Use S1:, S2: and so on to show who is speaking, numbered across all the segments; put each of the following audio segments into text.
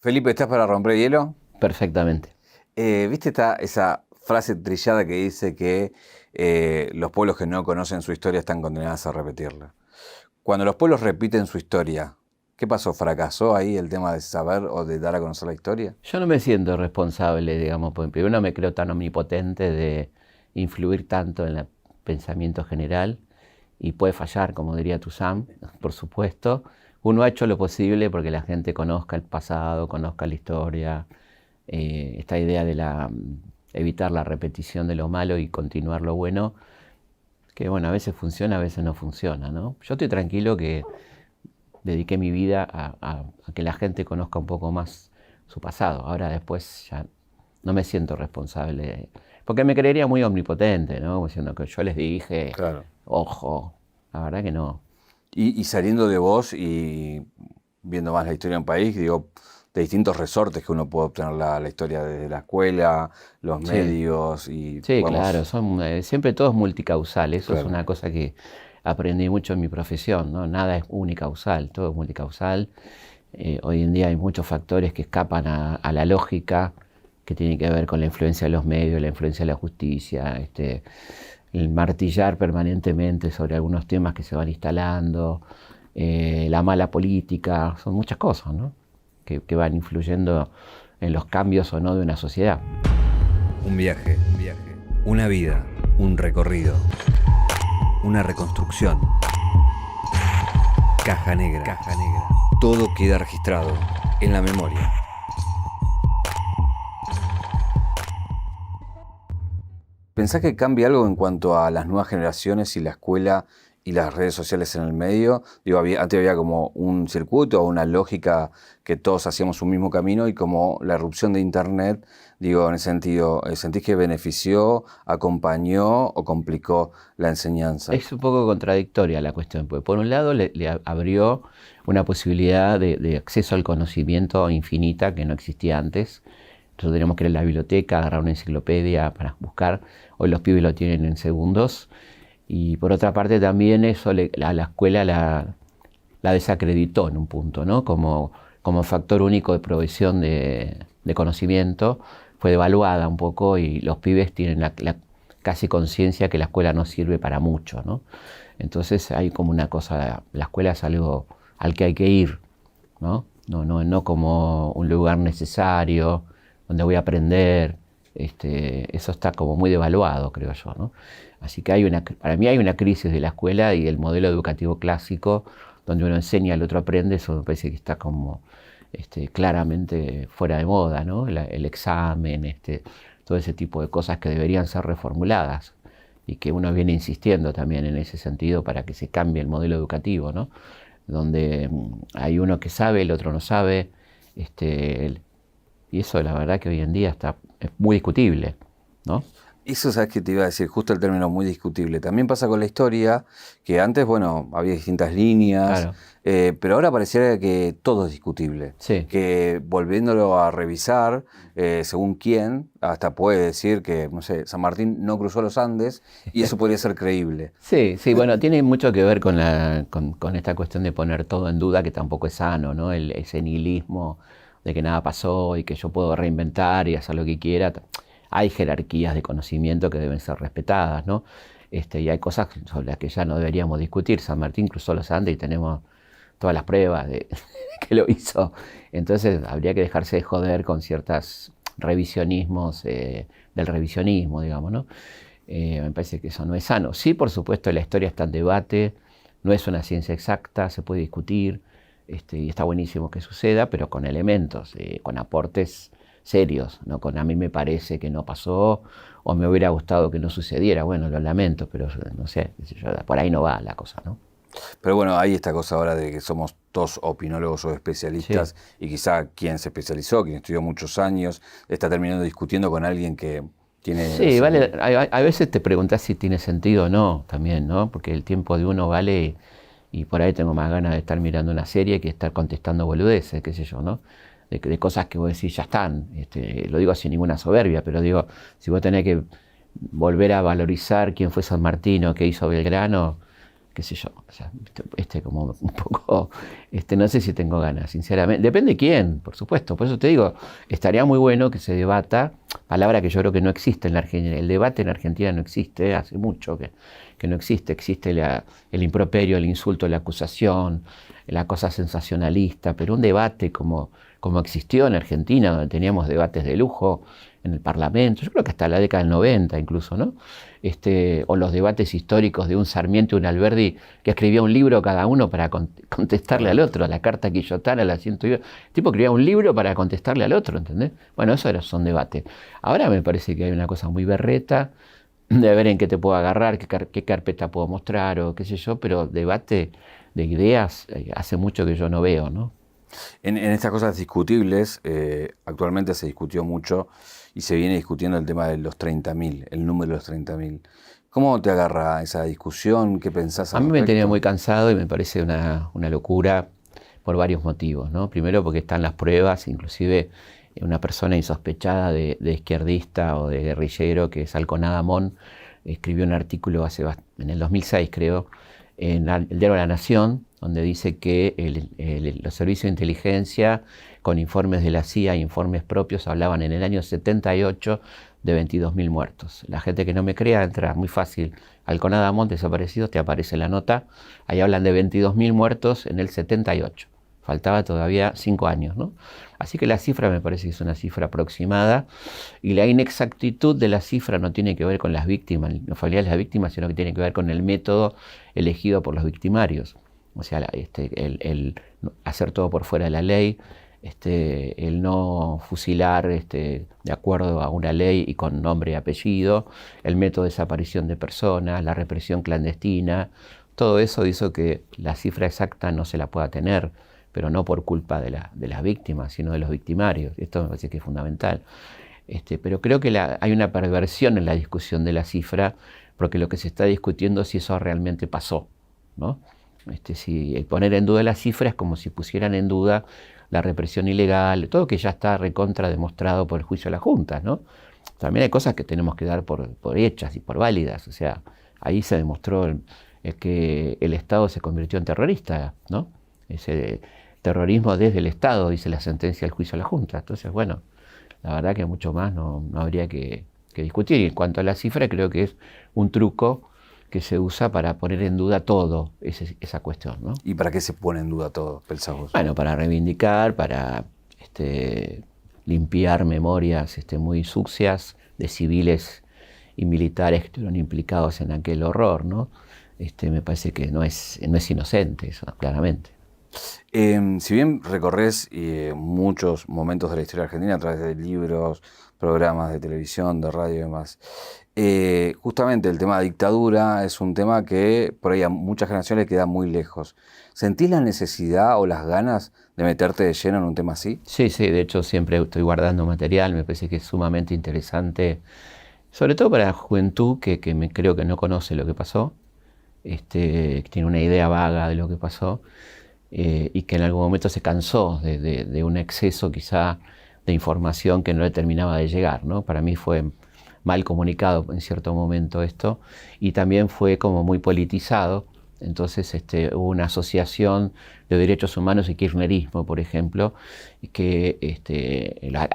S1: Felipe, ¿estás para romper hielo?
S2: Perfectamente.
S1: ¿Viste esa frase trillada que dice que los pueblos que no conocen su historia están condenados a repetirla? Cuando los pueblos repiten su historia, ¿qué pasó? ¿Fracasó ahí el tema de saber o de dar a conocer la historia?
S2: Yo no me siento responsable, digamos, porque primero no me creo tan omnipotente de influir tanto en el pensamiento general y puede fallar, como diría Toussaint, por supuesto. Uno ha hecho lo posible porque la gente conozca el pasado, conozca la historia, esta idea de evitar la repetición de lo malo y continuar lo bueno, que bueno, a veces funciona, a veces no funciona, ¿no? Yo estoy tranquilo que dediqué mi vida a que la gente conozca un poco más su pasado. Ahora después ya no me siento responsable, porque me creería muy omnipotente, ¿no? Como diciendo que yo les dije,
S1: Claro.
S2: ojo, la verdad que no.
S1: Y saliendo de vos y viendo más la historia de un país, digo, de distintos resortes que uno puede obtener la historia desde la escuela, los
S2: Sí,
S1: medios y
S2: sí, claro,
S1: podemos...
S2: siempre todo es multicausal, eso es
S1: Claro.
S2: una cosa que aprendí mucho en mi profesión, ¿no? Nada es unicausal, todo es multicausal. Hoy en día hay muchos factores que escapan a la lógica, que tienen que ver con la influencia de los medios, la influencia de la justicia, el martillar permanentemente sobre algunos temas que se van instalando, la mala política, son muchas cosas, ¿no? que van influyendo en los cambios o no de una sociedad.
S3: Un viaje, una vida, un recorrido, una reconstrucción. Caja negra. Todo queda registrado en la memoria.
S1: ¿Pensás que cambia algo en cuanto a las nuevas generaciones y la escuela y las redes sociales en el medio? Digo, antes había como un circuito o una lógica que todos hacíamos un mismo camino y como la irrupción de Internet, digo, en ese sentido, ¿sentís que benefició, acompañó o complicó la enseñanza?
S2: Es un poco contradictoria la cuestión, porque por un lado le abrió una posibilidad de acceso al conocimiento infinita que no existía antes. Nosotros teníamos que ir a la biblioteca, agarrar una enciclopedia para buscar. Hoy los pibes lo tienen en segundos. Y por otra parte también eso a la escuela la desacreditó en un punto, ¿no? Como factor único de provisión de conocimiento. Fue devaluada un poco y los pibes tienen la casi conciencia que la escuela no sirve para mucho, ¿no? Entonces hay como una cosa, la escuela es algo al que hay que ir, ¿no? No como un lugar necesario donde voy a aprender. Eso está como muy devaluado, creo yo, ¿no? Así que para mí hay una crisis de la escuela y el modelo educativo clásico, donde uno enseña, el otro aprende. Eso me parece que está como claramente fuera de moda, ¿no? El examen, todo ese tipo de cosas que deberían ser reformuladas y que uno viene insistiendo también en ese sentido para que se cambie el modelo educativo, ¿no? Donde hay uno que sabe, el otro no sabe, y eso la verdad que hoy en día es muy discutible, ¿no?
S1: Eso, sabes que te iba a decir, justo el término muy discutible. También pasa con la historia, que antes, bueno, había distintas líneas,
S2: Claro,
S1: pero ahora pareciera que todo es discutible.
S2: sí.
S1: Que volviéndolo a revisar, según quién, hasta puede decir que, no sé, San Martín no cruzó los Andes y eso podría ser creíble.
S2: Sí, sí, bueno, tiene mucho que ver con esta cuestión de poner todo en duda, que tampoco es sano, ¿no? Ese nihilismo de que nada pasó y que yo puedo reinventar y hacer lo que quiera. Hay jerarquías de conocimiento que deben ser respetadas, ¿no? Y hay cosas sobre las que ya no deberíamos discutir. San Martín cruzó los Andes y tenemos todas las pruebas de que lo hizo. Entonces habría que dejarse de joder con ciertos revisionismos del revisionismo, digamos, ¿no? Me parece que eso no es sano. Sí, por supuesto, la historia está en debate, no es una ciencia exacta, se puede discutir, y está buenísimo que suceda, pero con elementos, con aportes serios, no con a mí me parece que no pasó o me hubiera gustado que no sucediera. Bueno, lo lamento, pero no sé, qué sé yo, por ahí no va la cosa, ¿no?
S1: Pero bueno, hay esta cosa ahora de que somos todos opinólogos o
S2: Sí.
S1: especialistas y quizá quien se especializó, quien estudió muchos años, está terminando discutiendo con alguien que tiene...
S2: Sí, vale, a veces te preguntás si tiene sentido o no, también, ¿no? Porque el tiempo de uno vale y por ahí tengo más ganas de estar mirando una serie que estar contestando boludeces, qué sé yo, ¿no? De cosas que vos decís ya están. Lo digo sin ninguna soberbia, pero digo, si vos tenés que volver a valorizar quién fue San Martín o qué hizo Belgrano, qué sé yo, o sea, como un poco, no sé si tengo ganas, sinceramente. Depende de quién, por supuesto. Por eso te digo, estaría muy bueno que se debata, palabra que yo creo que no existe en la Argentina. El debate en Argentina no existe, hace mucho que no existe. Existe el improperio, el insulto, la acusación, la cosa sensacionalista, pero un debate como existió en Argentina, donde teníamos debates de lujo en el Parlamento, yo creo que hasta la década del 90 incluso, ¿no? O los debates históricos de un Sarmiento y un Alberdi que escribía un libro cada uno para contestarle al otro, la carta quillotana, la 101. El tipo escribía un libro para contestarle al otro, ¿entendés? Bueno, eso son debates. Ahora me parece que hay una cosa muy berreta, de ver en qué te puedo agarrar, qué carpeta puedo mostrar o qué sé yo, pero debate de ideas hace mucho que yo no veo, ¿no?
S1: En estas cosas discutibles, actualmente se discutió mucho y se viene discutiendo el tema de los 30.000, el número de los 30.000. ¿Cómo te agarra esa discusión? ¿Qué pensás al
S2: respecto? A mí me tenía muy cansado y me parece una locura por varios motivos, ¿no? Primero porque están las pruebas, inclusive una persona insospechada de izquierdista o de guerrillero, que es Alconada Amón, escribió un artículo en el 2006, creo, en el diario La Nación, donde dice que los servicios de inteligencia, con informes de la CIA, informes propios, hablaban en el año 78 de 22.000 muertos. La gente que no me crea entra muy fácil. Alconada Amón, desaparecido, te aparece la nota. Ahí hablan de 22.000 muertos en el 78. Faltaba todavía 5 años, ¿no? Así que la cifra me parece que es una cifra aproximada, y la inexactitud de la cifra no tiene que ver con las víctimas, no familiares de las víctimas, sino que tiene que ver con el método elegido por los victimarios. O sea, el hacer todo por fuera de la ley, el no fusilar de acuerdo a una ley y con nombre y apellido, el método de desaparición de personas, la represión clandestina, todo eso hizo que la cifra exacta no se la pueda tener, pero no por culpa de las víctimas, sino de los victimarios. Esto me parece que es fundamental. Pero creo que hay una perversión en la discusión de la cifra, porque lo que se está discutiendo es si eso realmente pasó, ¿no? Si el poner en duda la cifra es como si pusieran en duda la represión ilegal, todo que ya está recontra demostrado por el juicio de la Junta, ¿no? También hay cosas que tenemos que dar por hechas y por válidas. O sea, ahí se demostró que el Estado se convirtió en terrorista, ¿no? Ese terrorismo desde el Estado, dice la sentencia del juicio de la Junta. Entonces, bueno, la verdad que mucho más no habría que discutir. Y en cuanto a la cifra, creo que es un truco que se usa para poner en duda todo esa cuestión, ¿no?
S1: ¿Y para qué se pone en duda todo, pensás vos?
S2: Bueno, para reivindicar, para limpiar memorias muy sucias de civiles y militares que estuvieron implicados en aquel horror, ¿no? Me parece que no es inocente eso, claramente.
S1: Si bien recorres muchos momentos de la historia argentina a través de libros, programas de televisión, de radio y demás, justamente el tema de dictadura es un tema que por ahí a muchas generaciones le queda muy lejos. ¿Sentís la necesidad o las ganas de meterte de lleno en un tema así?
S2: Sí, de hecho siempre estoy guardando material, me parece que es sumamente interesante, sobre todo para la juventud que creo que no conoce lo que pasó, que tiene una idea vaga de lo que pasó. Y que en algún momento se cansó de un exceso quizá de información que no le terminaba de llegar, ¿no? Para mí fue mal comunicado en cierto momento esto, y también fue como muy politizado. Entonces hubo una asociación de derechos humanos y kirchnerismo, por ejemplo, que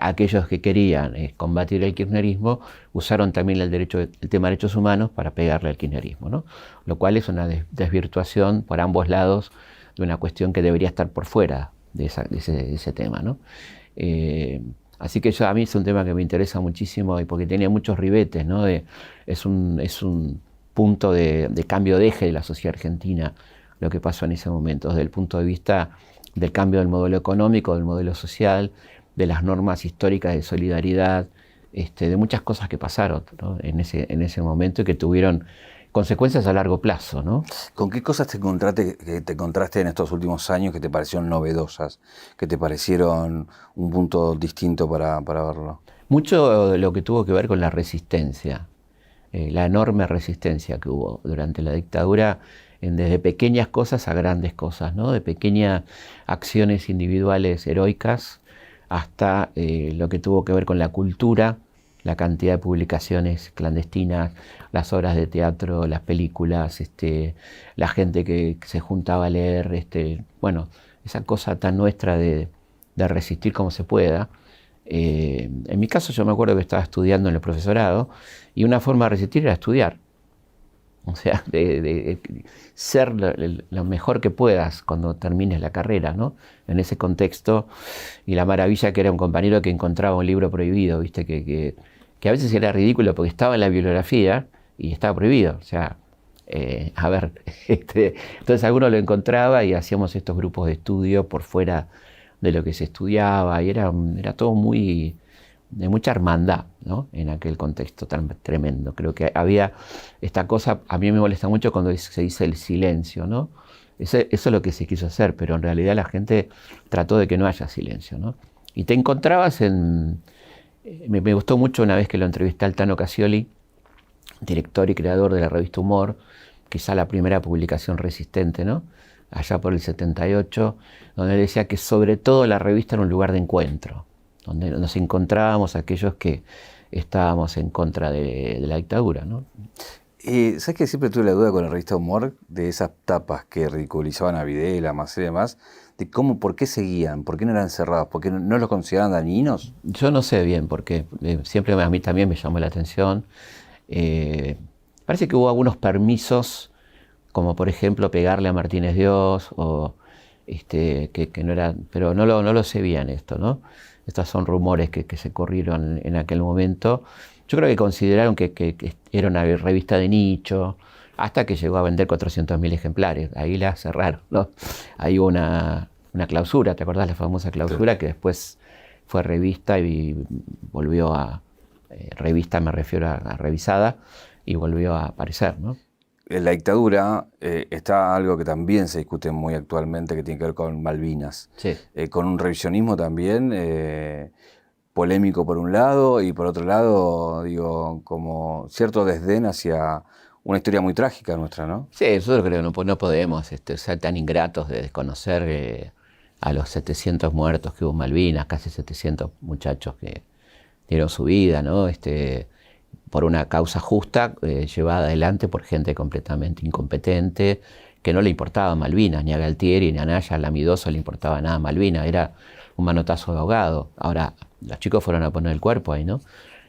S2: aquellos que querían combatir el kirchnerismo usaron también el tema de derechos humanos para pegarle al kirchnerismo, ¿no? Lo cual es una desvirtuación por ambos lados de una cuestión que debería estar por fuera de ese tema, ¿no? Así que a mí es un tema que me interesa muchísimo, y porque tenía muchos ribetes, ¿no? Es un punto de cambio de eje de la sociedad argentina, lo que pasó en ese momento, desde el punto de vista del cambio del modelo económico, del modelo social, de las normas históricas de solidaridad, de muchas cosas que pasaron, ¿no? en ese momento, y que tuvieron consecuencias a largo plazo, ¿no?
S1: ¿Con qué cosas te encontraste en estos últimos años que te parecieron novedosas, que te parecieron un punto distinto para verlo?
S2: Mucho de lo que tuvo que ver con la resistencia, la enorme resistencia que hubo durante la dictadura, desde pequeñas cosas a grandes cosas, ¿no? De pequeñas acciones individuales heroicas hasta lo que tuvo que ver con la cultura la cantidad de publicaciones clandestinas, las obras de teatro, las películas, la gente que se juntaba a leer, bueno, esa cosa tan nuestra de resistir como se pueda. En mi caso yo me acuerdo que estaba estudiando en el profesorado y una forma de resistir era estudiar. O sea, de ser lo mejor que puedas cuando termines la carrera, ¿no? En ese contexto, y la maravilla que era un compañero que encontraba un libro prohibido, ¿viste? Que a veces era ridículo porque estaba en la bibliografía y estaba prohibido. O sea, a ver, entonces alguno lo encontraba y hacíamos estos grupos de estudio por fuera de lo que se estudiaba y era todo muy de mucha hermandad, ¿no? En aquel contexto tan tremendo. Creo que había esta cosa, a mí me molesta mucho cuando se dice el silencio, ¿no? Eso es lo que se quiso hacer, pero en realidad la gente trató de que no haya silencio, ¿no? Y te encontrabas me gustó mucho una vez que lo entrevisté al Tano Casioli, director y creador de la revista Humor, quizá la primera publicación resistente, ¿no? Allá por el 78, donde él decía que sobre todo la revista era un lugar de encuentro, donde nos encontrábamos aquellos que estábamos en contra de la dictadura, ¿no?
S1: ¿Sabes que siempre tuve la duda con la revista Humor de esas tapas que ridiculizaban a Videla, Macé y demás, de por qué seguían, por qué no eran cerrados, por qué no los consideraban dañinos?
S2: Yo no sé bien por qué, siempre a mí también me llamó la atención. Parece que hubo algunos permisos, como por ejemplo pegarle a Martínez Dios, o que no era, pero no lo sé bien esto, ¿no? Estos son rumores que se corrieron en aquel momento. Yo creo que consideraron que era una revista de nicho, hasta que llegó a vender 400.000 ejemplares. Ahí la cerraron, ¿no? Ahí hubo una clausura, ¿te acordás? La famosa clausura, sí, que después fue revista y volvió a... revista me refiero a revisada, y volvió a aparecer, ¿no?
S1: En la dictadura está algo que también se discute muy actualmente, que tiene que ver con Malvinas.
S2: Sí.
S1: Con un revisionismo también polémico por un lado, y por otro lado, digo, como cierto desdén hacia una historia muy trágica nuestra, ¿no?
S2: Sí, nosotros creo que no podemos ser tan ingratos de desconocer a los 700 muertos que hubo en Malvinas, casi 700 muchachos que dieron su vida, ¿no? Por una causa justa, llevada adelante por gente completamente incompetente, que no le importaba Malvinas, ni a Galtieri, ni a Naya, a Lamidoso le importaba nada Malvinas, era un manotazo de ahogado. Ahora, los chicos fueron a poner el cuerpo ahí, ¿no?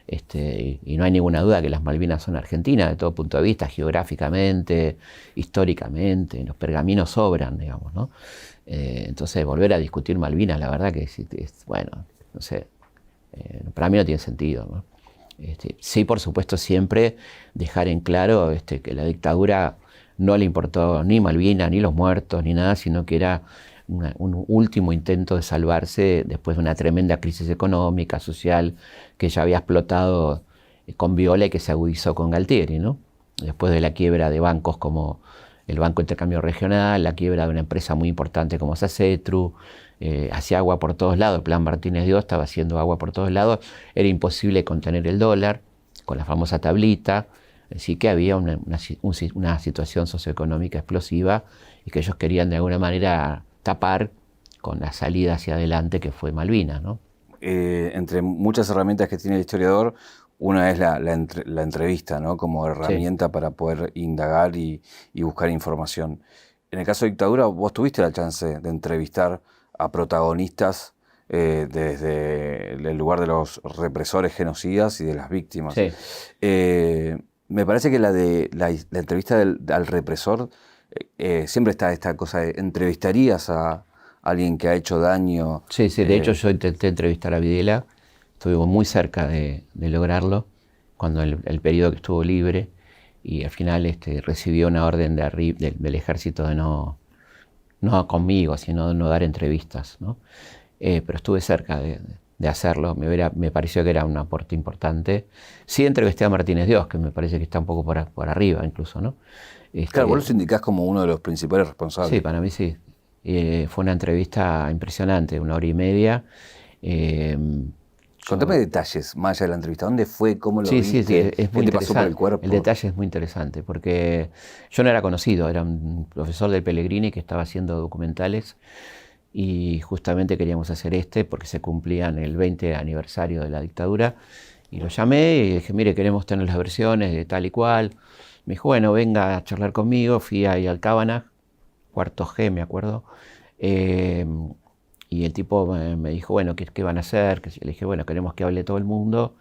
S2: Y no hay ninguna duda que las Malvinas son argentinas, de todo punto de vista, geográficamente, históricamente, los pergaminos sobran, digamos, ¿no? Entonces, volver a discutir Malvinas, la verdad que es bueno, no sé, para mí no tiene sentido, ¿no? Sí, por supuesto, siempre dejar en claro que la dictadura no le importó ni Malvinas, ni los muertos, ni nada, sino que era un último intento de salvarse después de una tremenda crisis económica, social, que ya había explotado con Viola y que se agudizó con Galtieri, ¿no? Después de la quiebra de bancos como el Banco de Intercambio Regional, la quiebra de una empresa muy importante como Sacetru, hacía agua por todos lados, el plan Martínez Dios estaba haciendo agua por todos lados, era imposible contener el dólar con la famosa tablita, así que había una situación socioeconómica explosiva y que ellos querían de alguna manera tapar con la salida hacia adelante que fue Malvinas, ¿no?
S1: Entre muchas herramientas que tiene el historiador, una es la entrevista, ¿no? Como herramienta, sí, para poder indagar y buscar información. En el caso de dictadura, vos tuviste la chance de entrevistar a protagonistas desde el lugar de los represores genocidas y de las víctimas.
S2: Sí.
S1: Me parece que la entrevista al represor, siempre está esta cosa de entrevistarías a alguien que ha hecho daño.
S2: Sí, de hecho yo intenté entrevistar a Videla, estuvimos muy cerca de lograrlo cuando el periodo que estuvo libre, y al final recibió una orden del ejército de no conmigo, sino de no dar entrevistas, ¿no? Pero estuve cerca de hacerlo, me pareció que era un aporte importante. Sí entrevisté a Martínez Dios, que me parece que está un poco por arriba incluso, ¿no?
S1: Claro, vos lo indicás como uno de los principales responsables.
S2: Sí, para mí sí. Fue una entrevista impresionante, 1 hora y media.
S1: Contame detalles más allá de la entrevista. ¿Dónde fue? ¿Cómo lo viste?
S2: Sí, es muy
S1: ¿Qué te pasó por el
S2: interesante.
S1: cuerpo?
S2: El detalle es muy interesante porque yo no era conocido, era un profesor del Pellegrini que estaba haciendo documentales y justamente queríamos hacer porque se cumplían el 20 aniversario de la dictadura Y lo llamé y dije, mire, queremos tener las versiones de tal y cual. Me dijo, bueno, venga a charlar conmigo. Fui ahí al Cábana, cuarto G, me acuerdo. Eh, y el tipo me dijo, bueno, ¿qué van a hacer? Le dije, bueno, queremos que hable todo el mundo.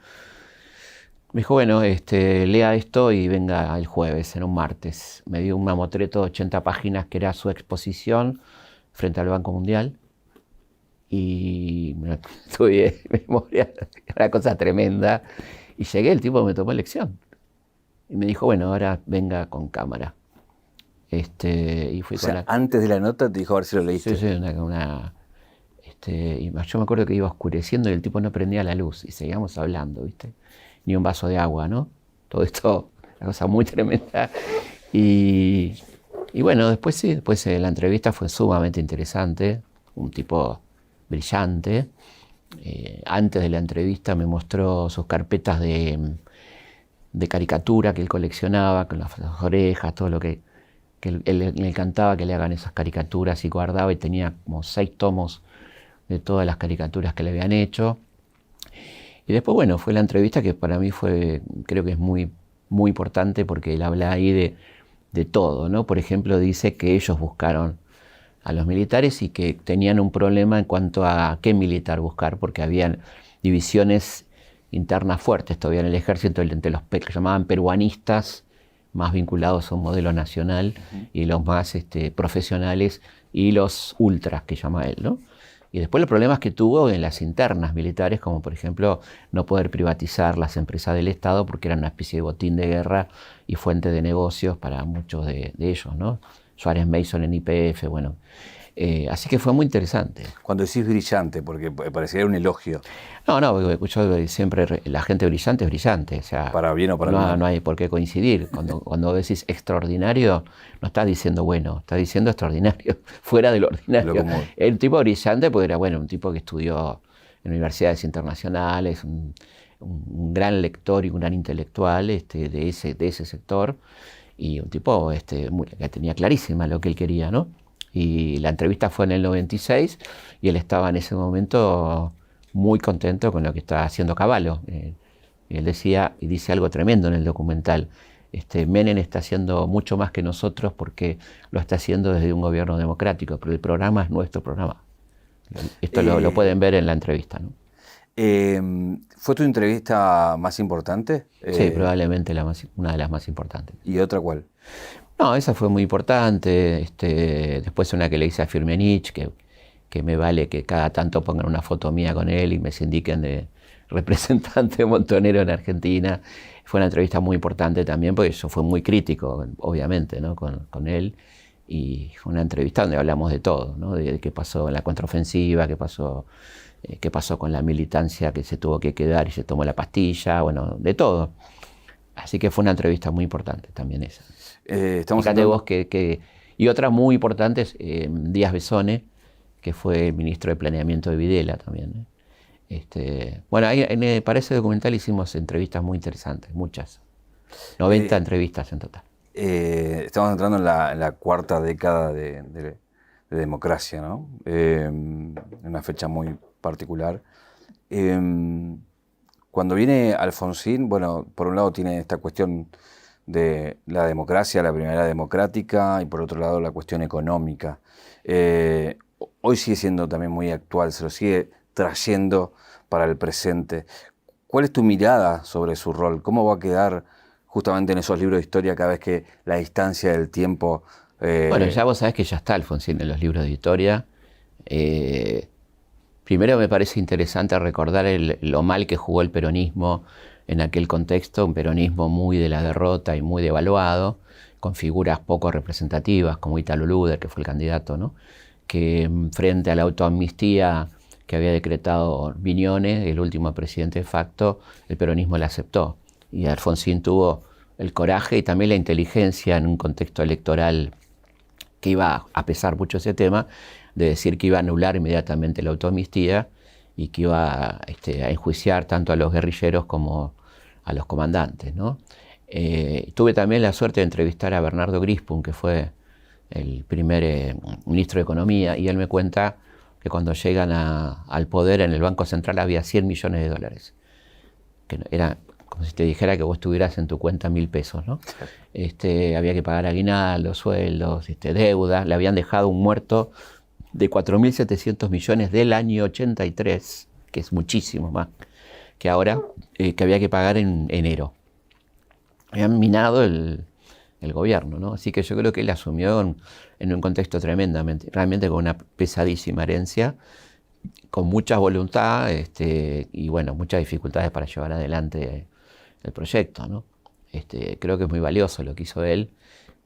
S2: Me dijo, bueno, lea esto y venga el jueves, en un martes. Me dio un mamotreto de 80 páginas que era su exposición frente al Banco Mundial. Y me estudié memoria, una cosa tremenda. Y llegué, el tipo me tomó lección. Y me dijo, bueno, ahora venga con cámara. Y fui
S1: O sea, antes de la nota te dijo a ver si lo leíste.
S2: Sí, y yo me acuerdo que iba oscureciendo y el tipo no prendía la luz y seguíamos hablando, ¿viste? Ni un vaso de agua, ¿no? Todo esto, una cosa muy tremenda. Y bueno, después la entrevista fue sumamente interesante, un tipo brillante. Antes de la entrevista me mostró sus carpetas de caricatura que él coleccionaba, con las orejas, todo lo que él le encantaba que le hagan esas caricaturas, y guardaba, y tenía como 6 tomos de todas las caricaturas que le habían hecho. Y después, bueno, fue la entrevista que para mí creo que es muy, muy importante, porque él habla ahí de todo, ¿no? Por ejemplo, dice que ellos buscaron a los militares y que tenían un problema en cuanto a qué militar buscar, porque habían divisiones internas fuertes todavía en el ejército, entre los que llamaban peruanistas, más vinculados a un modelo nacional, y los más profesionales, y los ultras, que llama él, ¿no? Y después los problemas que tuvo en las internas militares, como por ejemplo no poder privatizar las empresas del Estado, porque eran una especie de botín de guerra y fuente de negocios para muchos de ellos, ¿no? Suárez Mason en YPF, bueno. Así que fue muy interesante.
S1: Cuando decís brillante, porque parecería un elogio.
S2: No, yo siempre, la gente brillante es brillante. O sea,
S1: para bien o para mal.
S2: No hay por qué coincidir. Cuando decís extraordinario, no estás diciendo bueno, estás diciendo extraordinario, fuera del ordinario. El tipo brillante, pues era, bueno, un tipo que estudió en universidades internacionales, un gran lector y un gran intelectual de ese sector, y un tipo que tenía clarísima lo que él quería, ¿no? Y la entrevista fue en el 96 y él estaba en ese momento muy contento con lo que estaba haciendo Cavallo. Y él decía, y dice algo tremendo en el documental, Menem está haciendo mucho más que nosotros porque lo está haciendo desde un gobierno democrático, pero el programa es nuestro programa. Esto lo pueden ver en la entrevista, ¿no?
S1: ¿Fue tu entrevista más importante?
S2: Sí, probablemente una de las más importantes.
S1: ¿Y otra cuál?
S2: No, esa fue muy importante. Después una que le hice a Firmenich, que me vale que cada tanto pongan una foto mía con él y me sindiquen de representante montonero en Argentina. Fue una entrevista muy importante también, porque yo fui muy crítico, obviamente, ¿no? con él. Y fue una entrevista donde hablamos de todo, ¿no? De qué pasó en la contraofensiva, qué pasó con la militancia que se tuvo que quedar y se tomó la pastilla, bueno, de todo. Así que fue una entrevista muy importante también esa. Fíjate vos y otra muy importante es Díaz Besone, que fue ministro de Planeamiento de Videla también. Bueno, para ese documental hicimos entrevistas muy interesantes, muchas. 90 entrevistas en total.
S1: Estamos entrando en la cuarta década de democracia, ¿no? Una fecha muy particular. Cuando viene Alfonsín, bueno, por un lado tiene esta cuestión de la democracia, la primavera democrática, y por otro lado la cuestión económica. Hoy sigue siendo también muy actual, se lo sigue trayendo para el presente. ¿Cuál es tu mirada sobre su rol? ¿Cómo va a quedar justamente en esos libros de historia cada vez que la distancia del tiempo...
S2: Bueno, ya vos sabés que ya está Alfonsín en los libros de historia. Primero me parece interesante recordar lo mal que jugó el peronismo en aquel contexto, un peronismo muy de la derrota y muy devaluado, con figuras poco representativas como Italo Luder, que fue el candidato, ¿no? Que frente a la autoamnistía que había decretado Viñones, el último presidente de facto, el peronismo la aceptó. Y Alfonsín tuvo el coraje y también la inteligencia en un contexto electoral que iba a pesar mucho ese tema, de decir que iba a anular inmediatamente la autoamnistía y que iba a enjuiciar tanto a los guerrilleros como a los comandantes, ¿no? Tuve también la suerte de entrevistar a Bernardo Grispun, que fue el primer ministro de Economía, y él me cuenta que cuando llegan al poder en el Banco Central había 100 millones de dólares. que era como si te dijera que vos tuvieras en tu cuenta 1.000 pesos, ¿no? Había que pagar aguinaldo, sueldos, deuda, le habían dejado un muerto de 4.700 millones del año 83, que es muchísimo más que ahora, que había que pagar en enero. Habían minado el gobierno, ¿no? Así que yo creo que él asumió en un contexto realmente con una pesadísima herencia, con mucha voluntad y bueno, muchas dificultades para llevar adelante el proyecto, ¿no? Creo que es muy valioso lo que hizo él,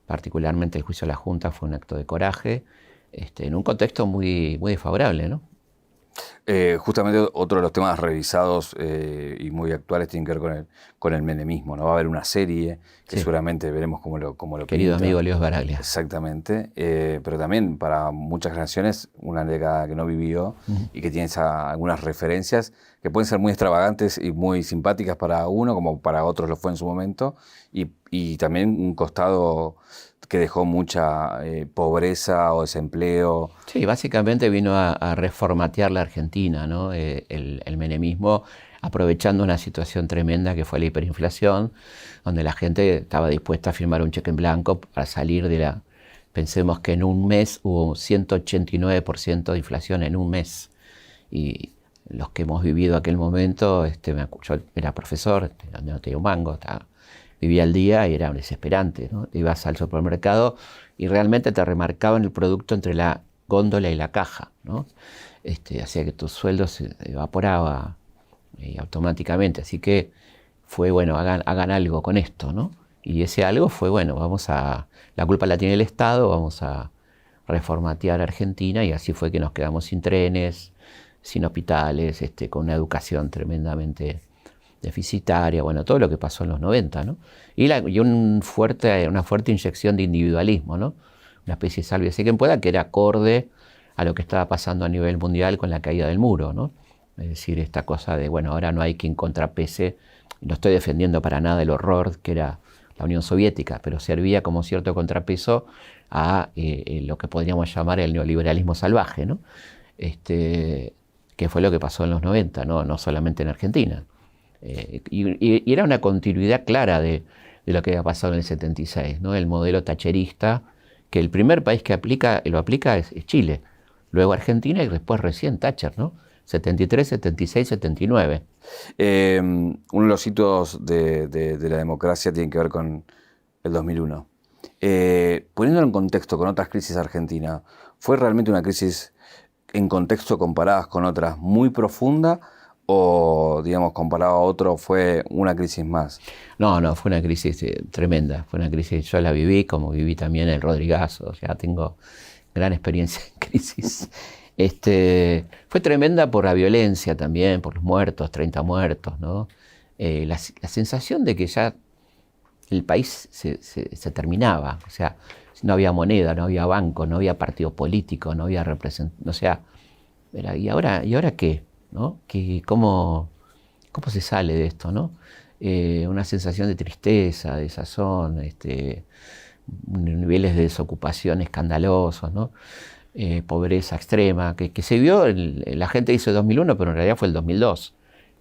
S2: particularmente el juicio a la Junta fue un acto de coraje, en un contexto muy, muy desfavorable, ¿no?
S1: Justamente otro de los temas revisados y muy actuales tiene que ver con el menemismo, ¿no? Va a haber una serie que seguramente veremos cómo lo
S2: Querido
S1: pinta.
S2: amigo Leos Baraglia.
S1: Exactamente, pero también para muchas generaciones, una década que no vivió y que tiene algunas referencias que pueden ser muy extravagantes y muy simpáticas para uno, como para otros lo fue en su momento, y también un costado que dejó mucha pobreza o desempleo.
S2: Sí, básicamente vino a reformatear la Argentina, ¿no? El menemismo, aprovechando una situación tremenda que fue la hiperinflación, donde la gente estaba dispuesta a firmar un cheque en blanco para salir de la... Pensemos que en un mes hubo 189% de inflación en un mes. Y los que hemos vivido aquel momento, yo era profesor, no tenía un mango, vivía al día y era desesperante, ¿no? Ibas al supermercado y realmente te remarcaban el producto entre la góndola y la caja, ¿no? Hacía que tu sueldo se evaporaba automáticamente. Así que fue, bueno, hagan algo con esto, ¿no? Y ese algo fue, bueno, la culpa la tiene el Estado, vamos a reformatear Argentina, y así fue que nos quedamos sin trenes, sin hospitales, con una educación tremendamente deficitaria, bueno, todo lo que pasó en los 90, ¿no? Y una fuerte inyección de individualismo, ¿no? Una especie de sálvese quien pueda, que era acorde a lo que estaba pasando a nivel mundial con la caída del muro, ¿no? Es decir, esta cosa de, bueno, ahora no hay quien contrapese, no estoy defendiendo para nada el horror que era la Unión Soviética, pero servía como cierto contrapeso a lo que podríamos llamar el neoliberalismo salvaje, ¿no? Que fue lo que pasó en los 90, no solamente en Argentina. Y era una continuidad clara de lo que había pasado en el 76, ¿no? El modelo thatcherista, que el primer país que lo aplica es Chile, luego Argentina y después recién Thatcher, ¿no? 73, 76, 79.
S1: Uno de los hitos de la democracia tiene que ver con el 2001. Poniéndolo en contexto con otras crisis argentinas, ¿fue realmente una crisis en contexto comparadas con otras muy profunda o, digamos, comparado a otro, fue una crisis más?
S2: No, fue una crisis tremenda. Fue una crisis, yo la viví como viví también el Rodrigazo, o sea, tengo gran experiencia en crisis. Fue tremenda por la violencia también, por los muertos, 30 muertos, ¿no? La sensación de que ya el país se terminaba, o sea, no había moneda, no había banco, no había partido político, no había representación, o sea, ¿y ahora qué? ¿No? ¿Cómo se sale de esto, ¿no? Una sensación de tristeza, de desazón, niveles de desocupación escandalosos, ¿no? Pobreza extrema, que se vio, la gente dice 2001, pero en realidad fue el 2002,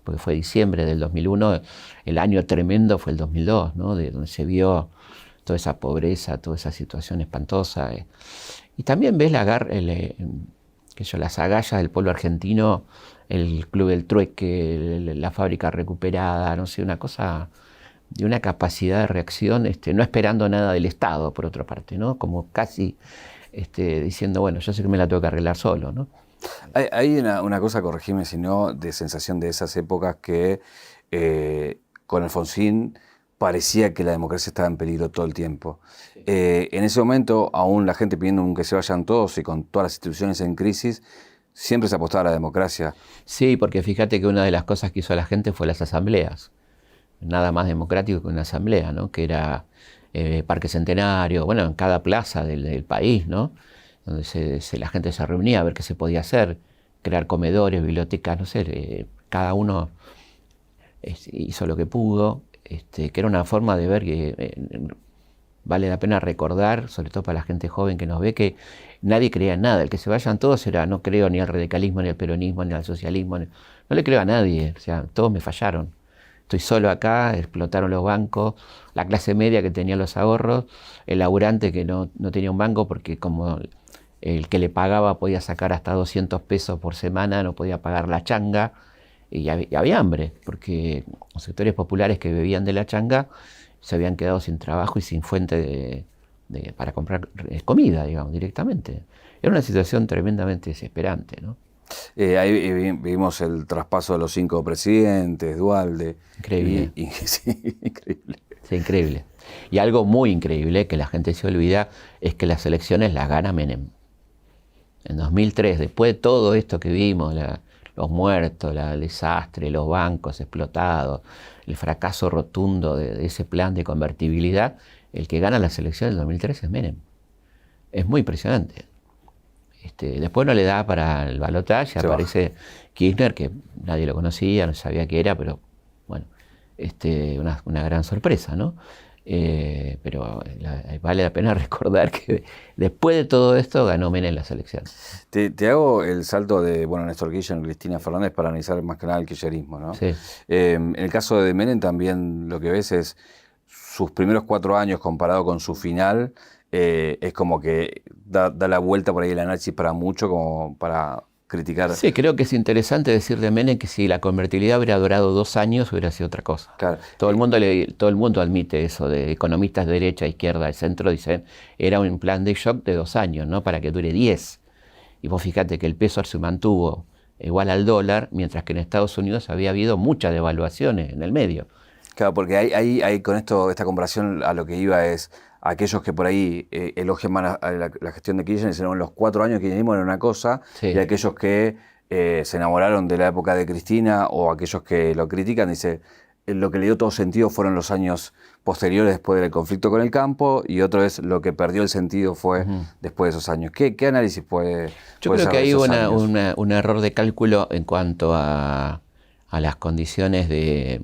S2: porque fue diciembre del 2001, el año tremendo fue el 2002, ¿no? De donde se vio toda esa pobreza, toda esa situación espantosa. Y también ves las agallas del pueblo argentino, el Club del Trueque, la fábrica recuperada, no sé, una cosa de una capacidad de reacción, no esperando nada del Estado, por otra parte, ¿no? Como casi diciendo, bueno, yo sé que me la tengo que arreglar solo, ¿no?
S1: Hay una cosa, corregime si no, de sensación de esas épocas que con Alfonsín parecía que la democracia estaba en peligro todo el tiempo. En ese momento, aún la gente pidiendo que se vayan todos y con todas las instituciones en crisis, siempre se apostaba a la democracia.
S2: Sí, porque fíjate que una de las cosas que hizo la gente fue las asambleas. Nada más democrático que una asamblea, ¿no? Que era Parque Centenario, bueno, en cada plaza del país, ¿no? Donde la gente se reunía a ver qué se podía hacer, crear comedores, bibliotecas, no sé, cada uno hizo lo que pudo, que era una forma de ver que vale la pena recordar, sobre todo para la gente joven que nos ve, que nadie creía en nada. El que se vayan todos era, no creo ni al radicalismo, ni al peronismo, ni al socialismo, no le creo a nadie, o sea, todos me fallaron. estoy solo acá, explotaron los bancos, la clase media que tenía los ahorros, el laburante que no tenía un banco porque como el que le pagaba podía sacar hasta 200 pesos por semana, no podía pagar la changa, y había hambre, porque los sectores populares que bebían de la changa se habían quedado sin trabajo y sin fuente para comprar comida, digamos, directamente. Era una situación tremendamente desesperante, ¿no?
S1: Ahí vimos el traspaso de los 5 presidentes, Duhalde.
S2: Increíble.
S1: Sí, increíble.
S2: Sí, increíble. Y algo muy increíble que la gente se olvida es que las elecciones las gana Menem. En 2003, después de todo esto que vimos, los muertos, el desastre, los bancos explotados, el fracaso rotundo de ese plan de convertibilidad, el que gana las elecciones del 2003 es Menem. Es muy impresionante. Después no le da para el balotaje, aparece Kirchner, que nadie lo conocía, no sabía qué era, pero bueno, una gran sorpresa, ¿no? Pero vale la pena recordar que después de todo esto ganó Menem las elecciones.
S1: Te hago el salto de Néstor Kirchner y Cristina Fernández para analizar más que nada el kirchnerismo, ¿no?
S2: Sí.
S1: En el caso de Menem también lo que ves es sus primeros 4 años comparado con su final, es como que da la vuelta por ahí el análisis para mucho, como para criticar.
S2: Sí, creo que es interesante decir de Menem que si la convertibilidad hubiera durado 2 años hubiera sido otra cosa.
S1: Claro.
S2: Todo el mundo admite eso, de economistas de derecha, izquierda, de centro, dicen era un plan de shock de 2 años, ¿no? Para que dure 10. Y vos fíjate que el peso se mantuvo igual al dólar, mientras que en Estados Unidos había habido muchas devaluaciones en el medio.
S1: Claro, porque ahí con esta comparación a lo que iba es aquellos que por ahí elogian más la gestión de Kirchner, dicen, en los 4 años que kirchnerismo era una cosa,
S2: Sí.
S1: Y aquellos que se enamoraron de la época de Cristina o aquellos que lo critican, dice, lo que le dio todo sentido fueron los años posteriores después del conflicto con el campo, y otro es lo que perdió el sentido fue después de esos años. ¿Qué análisis puede
S2: Yo creo
S1: ser
S2: que
S1: de
S2: hay
S1: esos años?
S2: un error de cálculo en cuanto a las condiciones de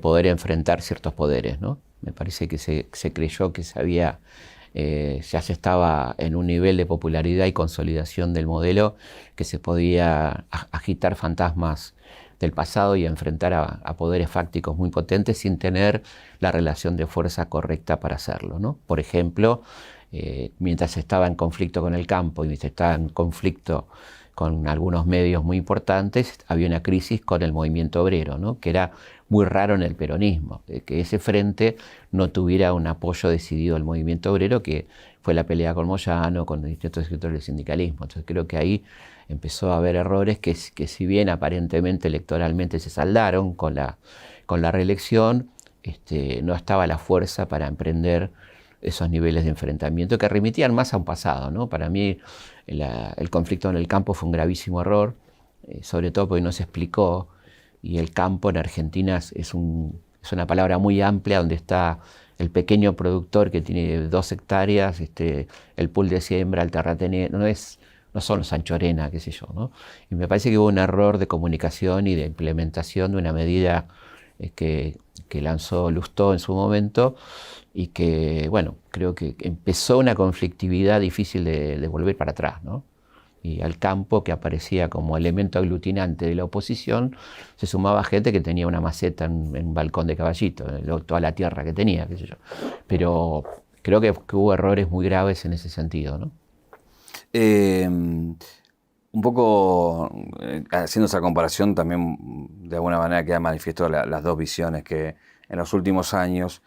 S2: poder enfrentar ciertos poderes, ¿no? Me parece que se creyó que ya se estaba en un nivel de popularidad y consolidación del modelo que se podía agitar fantasmas del pasado y enfrentar a poderes fácticos muy potentes sin tener la relación de fuerza correcta para hacerlo, ¿no? Por ejemplo, mientras estaba en conflicto con el campo y mientras estaba en conflicto con algunos medios muy importantes, había una crisis con el movimiento obrero, ¿no? Que era muy raro en el peronismo, que ese frente no tuviera un apoyo decidido al movimiento obrero, que fue la pelea con Moyano, con distintos sectores del sindicalismo. Entonces creo que ahí empezó a haber errores que si bien aparentemente electoralmente se saldaron con la reelección, no estaba la fuerza para emprender esos niveles de enfrentamiento que remitían más a un pasado, ¿no? Para mí el conflicto en el campo fue un gravísimo error, sobre todo porque no se explicó, y el campo en Argentina es una palabra muy amplia donde está el pequeño productor que tiene 2 hectáreas, el pool de siembra, el terrateniente, no son los Sancho Arena, qué sé yo, ¿no? Y me parece que hubo un error de comunicación y de implementación de una medida que lanzó Lustó en su momento y que, bueno, creo que empezó una conflictividad difícil de volver para atrás, ¿no? Y al campo, que aparecía como elemento aglutinante de la oposición, se sumaba gente que tenía una maceta en un balcón de Caballito, toda la tierra que tenía, qué sé yo. Pero creo que hubo errores muy graves en ese sentido, ¿no?
S1: Un poco haciendo esa comparación también de alguna manera queda manifiesto las 2 visiones que en los últimos años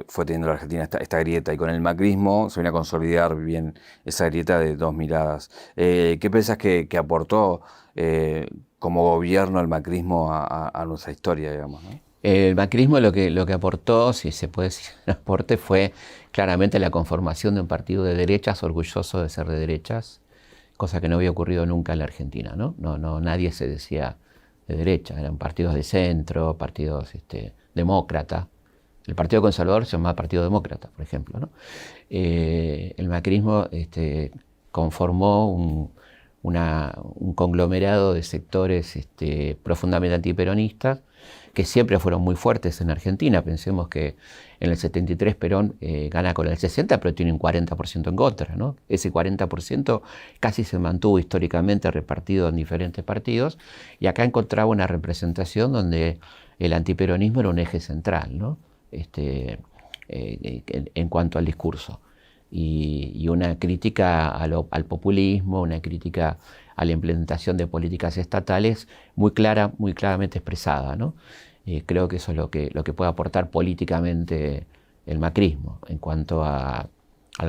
S1: fue teniendo la Argentina esta grieta, y con el macrismo se viene a consolidar bien esa grieta de 2 miradas. ¿Qué pensás que aportó como gobierno el macrismo a nuestra historia, digamos, ¿no?
S2: El macrismo lo que aportó, si se puede decir un aporte, fue claramente la conformación de un partido de derechas, orgulloso de ser de derechas, cosa que no había ocurrido nunca en la Argentina, ¿no? Nadie se decía de derecha, eran partidos de centro, partidos demócratas. El Partido Conservador se llamaba Partido Demócrata, por ejemplo, ¿no? El macrismo conformó un conglomerado de sectores profundamente antiperonistas, que siempre fueron muy fuertes en Argentina. Pensemos que en el 73 Perón gana con el 60, pero tiene un 40% en contra, ¿no? Ese 40% casi se mantuvo históricamente repartido en diferentes partidos, y acá encontraba una representación donde el antiperonismo era un eje central, ¿no? En cuanto al discurso. Y una crítica al populismo, una crítica a la implementación de políticas estatales muy claramente expresada, ¿no? Creo que eso es lo que puede aportar políticamente el macrismo. En cuanto al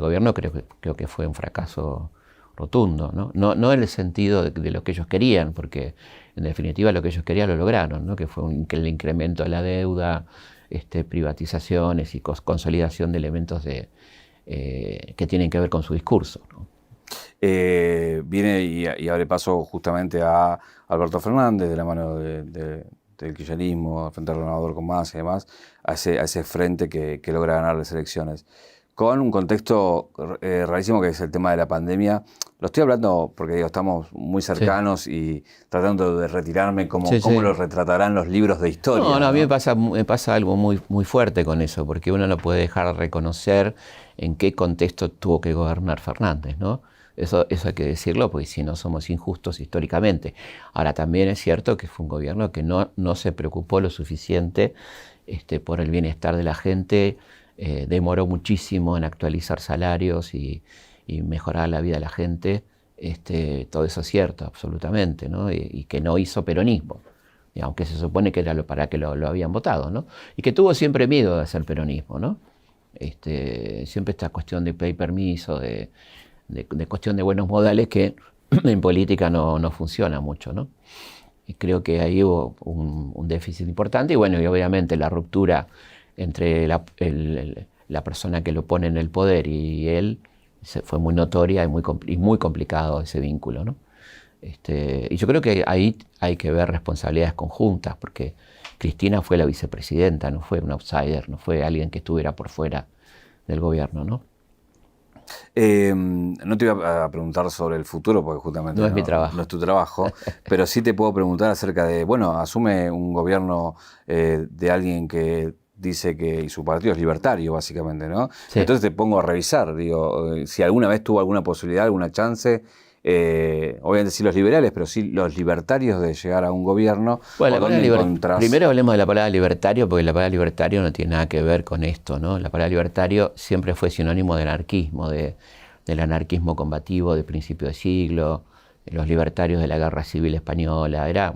S2: gobierno, creo que fue un fracaso rotundo, ¿no? No en el sentido de lo que ellos querían, porque en definitiva lo que ellos querían lo lograron, ¿no? Que fue el incremento de la deuda, privatizaciones y consolidación de elementos que tienen que ver con su discurso, ¿no?
S1: Viene y abre paso justamente a Alberto Fernández, de la mano del kirchnerismo, Frente Renovador con Más y demás, a ese frente que logra ganar las elecciones. Con un contexto rarísimo que es el tema de la pandemia. Lo estoy hablando porque estamos muy cercanos y tratando de retirarme cómo lo retratarán los libros de historia.
S2: No, a mí me pasa algo muy fuerte con eso, porque uno no puede dejar de reconocer en qué contexto tuvo que gobernar Fernández, ¿no? Eso hay que decirlo, porque si no somos injustos históricamente. Ahora, también es cierto que fue un gobierno que no se preocupó lo suficiente por el bienestar de la gente, demoró muchísimo en actualizar salarios y mejorar la vida de la gente. Todo eso es cierto, absolutamente, ¿no? Y que no hizo peronismo, aunque se supone que era para que lo habían votado, ¿no? Y que tuvo siempre miedo de hacer peronismo, ¿no? Siempre esta cuestión de pedir permiso, de cuestión de buenos modales que en política no funciona mucho, ¿no? Y creo que ahí hubo un déficit importante y bueno, y obviamente la ruptura entre la persona que lo pone en el poder y él fue muy notoria y muy complicado ese vínculo, ¿no? Y yo creo que ahí hay que ver responsabilidades conjuntas, porque Cristina fue la vicepresidenta, no fue un outsider, no fue alguien que estuviera por fuera del gobierno, ¿no?
S1: No te iba a preguntar sobre el futuro, porque justamente
S2: no es mi trabajo.
S1: No es tu trabajo, pero sí te puedo preguntar acerca de, asume un gobierno de alguien que dice que y su partido es libertario, básicamente, ¿no? Sí. Entonces te pongo a revisar, digo, si alguna vez tuvo alguna posibilidad, alguna chance, obviamente sí los liberales, pero sí los libertarios de llegar a un gobierno.
S2: Bueno, primero hablemos de la palabra libertario, porque la palabra libertario no tiene nada que ver con esto, ¿no? La palabra libertario siempre fue sinónimo del anarquismo, del anarquismo combativo de principio de siglo, los libertarios de la Guerra Civil Española, era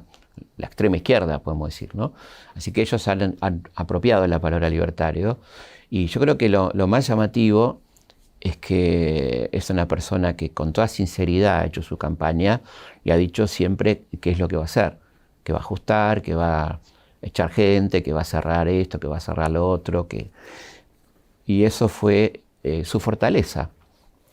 S2: la extrema izquierda, podemos decir, ¿no? Así que ellos han apropiado la palabra libertario, y yo creo que lo más llamativo es que es una persona que con toda sinceridad ha hecho su campaña y ha dicho siempre qué es lo que va a hacer, que va a ajustar, que va a echar gente, que va a cerrar esto, que va a cerrar lo otro, y eso fue su fortaleza.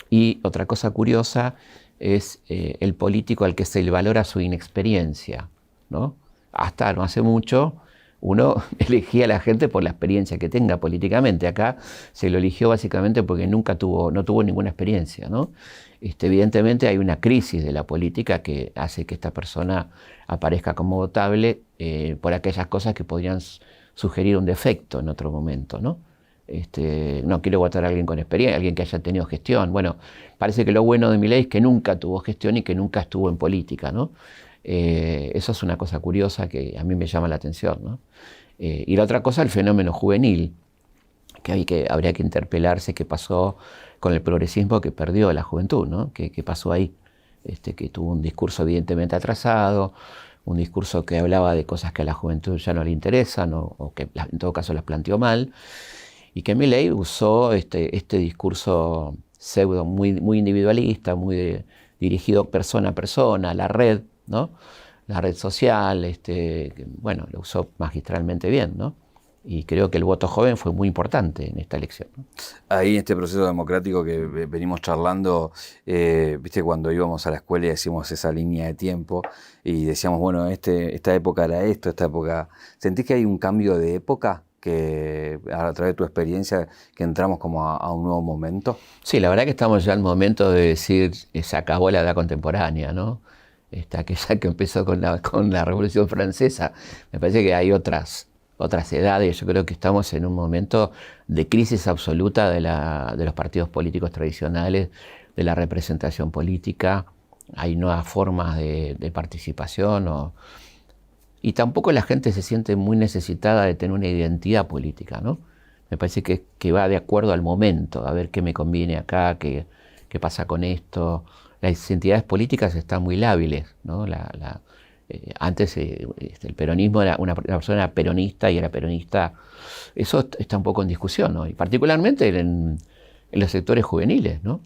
S2: Y otra cosa curiosa es el político al que se le valora su inexperiencia, ¿no? Hasta no hace mucho uno elegía a la gente por la experiencia que tenga políticamente. Acá se lo eligió básicamente porque no tuvo ninguna experiencia, ¿no? Evidentemente hay una crisis de la política que hace que esta persona aparezca como votable por aquellas cosas que podrían sugerir un defecto en otro momento, ¿no? No quiero votar a alguien con experiencia, alguien que haya tenido gestión. Bueno, parece que lo bueno de Milei es que nunca tuvo gestión y que nunca estuvo en política, ¿no? Eso es una cosa curiosa que a mí me llama la atención, ¿no? Y la otra cosa, el fenómeno juvenil, que habría que interpelarse qué pasó con el progresismo que perdió la juventud, ¿no? ¿Qué pasó ahí? Que tuvo un discurso evidentemente atrasado, un discurso que hablaba de cosas que a la juventud ya no le interesan o que en todo caso las planteó mal, y que Milei usó este discurso pseudo muy individualista, muy dirigido persona a persona, la red, ¿no? La red social, bueno, lo usó magistralmente bien, ¿no? Y creo que el voto joven fue muy importante en esta elección, ¿no?
S1: Ahí en este proceso democrático que venimos charlando, viste, cuando íbamos a la escuela y hacíamos esa línea de tiempo y decíamos, bueno, esta época era esto, esta época... ¿Sentís que hay un cambio de época? Que a través de tu experiencia que entramos como a un nuevo momento.
S2: Sí, la verdad que estamos ya en el momento de decir, se acabó la edad contemporánea, ¿no? Aquella que empezó con la Revolución Francesa. Me parece que hay otras edades. Yo creo que estamos en un momento de crisis absoluta de los partidos políticos tradicionales, de la representación política. Hay nuevas formas de participación. y tampoco la gente se siente muy necesitada de tener una identidad política, ¿no? Me parece que va de acuerdo al momento, a ver qué me conviene acá, qué pasa con esto. Las identidades políticas están muy lábiles, ¿no? Antes el peronismo era una persona era peronista y era peronista. Eso está un poco en discusión, ¿no? Y particularmente en los sectores juveniles, ¿no?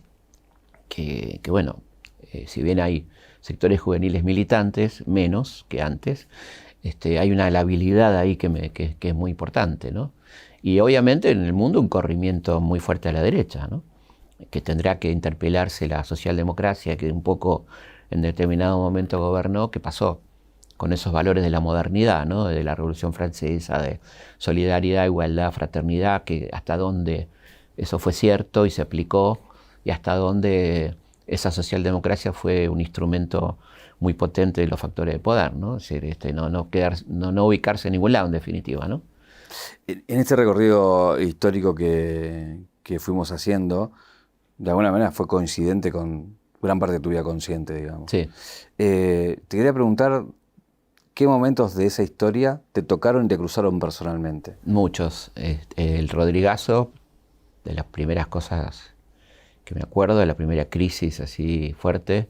S2: Que bueno, si bien hay sectores juveniles militantes, menos que antes, hay una labilidad ahí que es muy importante, ¿no? Y obviamente en el mundo un corrimiento muy fuerte a la derecha, ¿no? Que tendrá que interpelarse la socialdemocracia, que un poco en determinado momento gobernó, ¿qué pasó con esos valores de la modernidad, ¿no? De la Revolución Francesa, de solidaridad, igualdad, fraternidad, que hasta dónde eso fue cierto y se aplicó, y hasta dónde esa socialdemocracia fue un instrumento muy potente de los factores de poder, ¿no? Es decir, no ubicarse en ningún lado, en definitiva, ¿no?
S1: En este recorrido histórico que fuimos haciendo, de alguna manera fue coincidente con gran parte de tu vida consciente, digamos.
S2: Sí.
S1: Te quería preguntar, ¿qué momentos de esa historia te tocaron y te cruzaron personalmente?
S2: Muchos. El Rodrigazo, de las primeras cosas que me acuerdo, de la primera crisis así fuerte.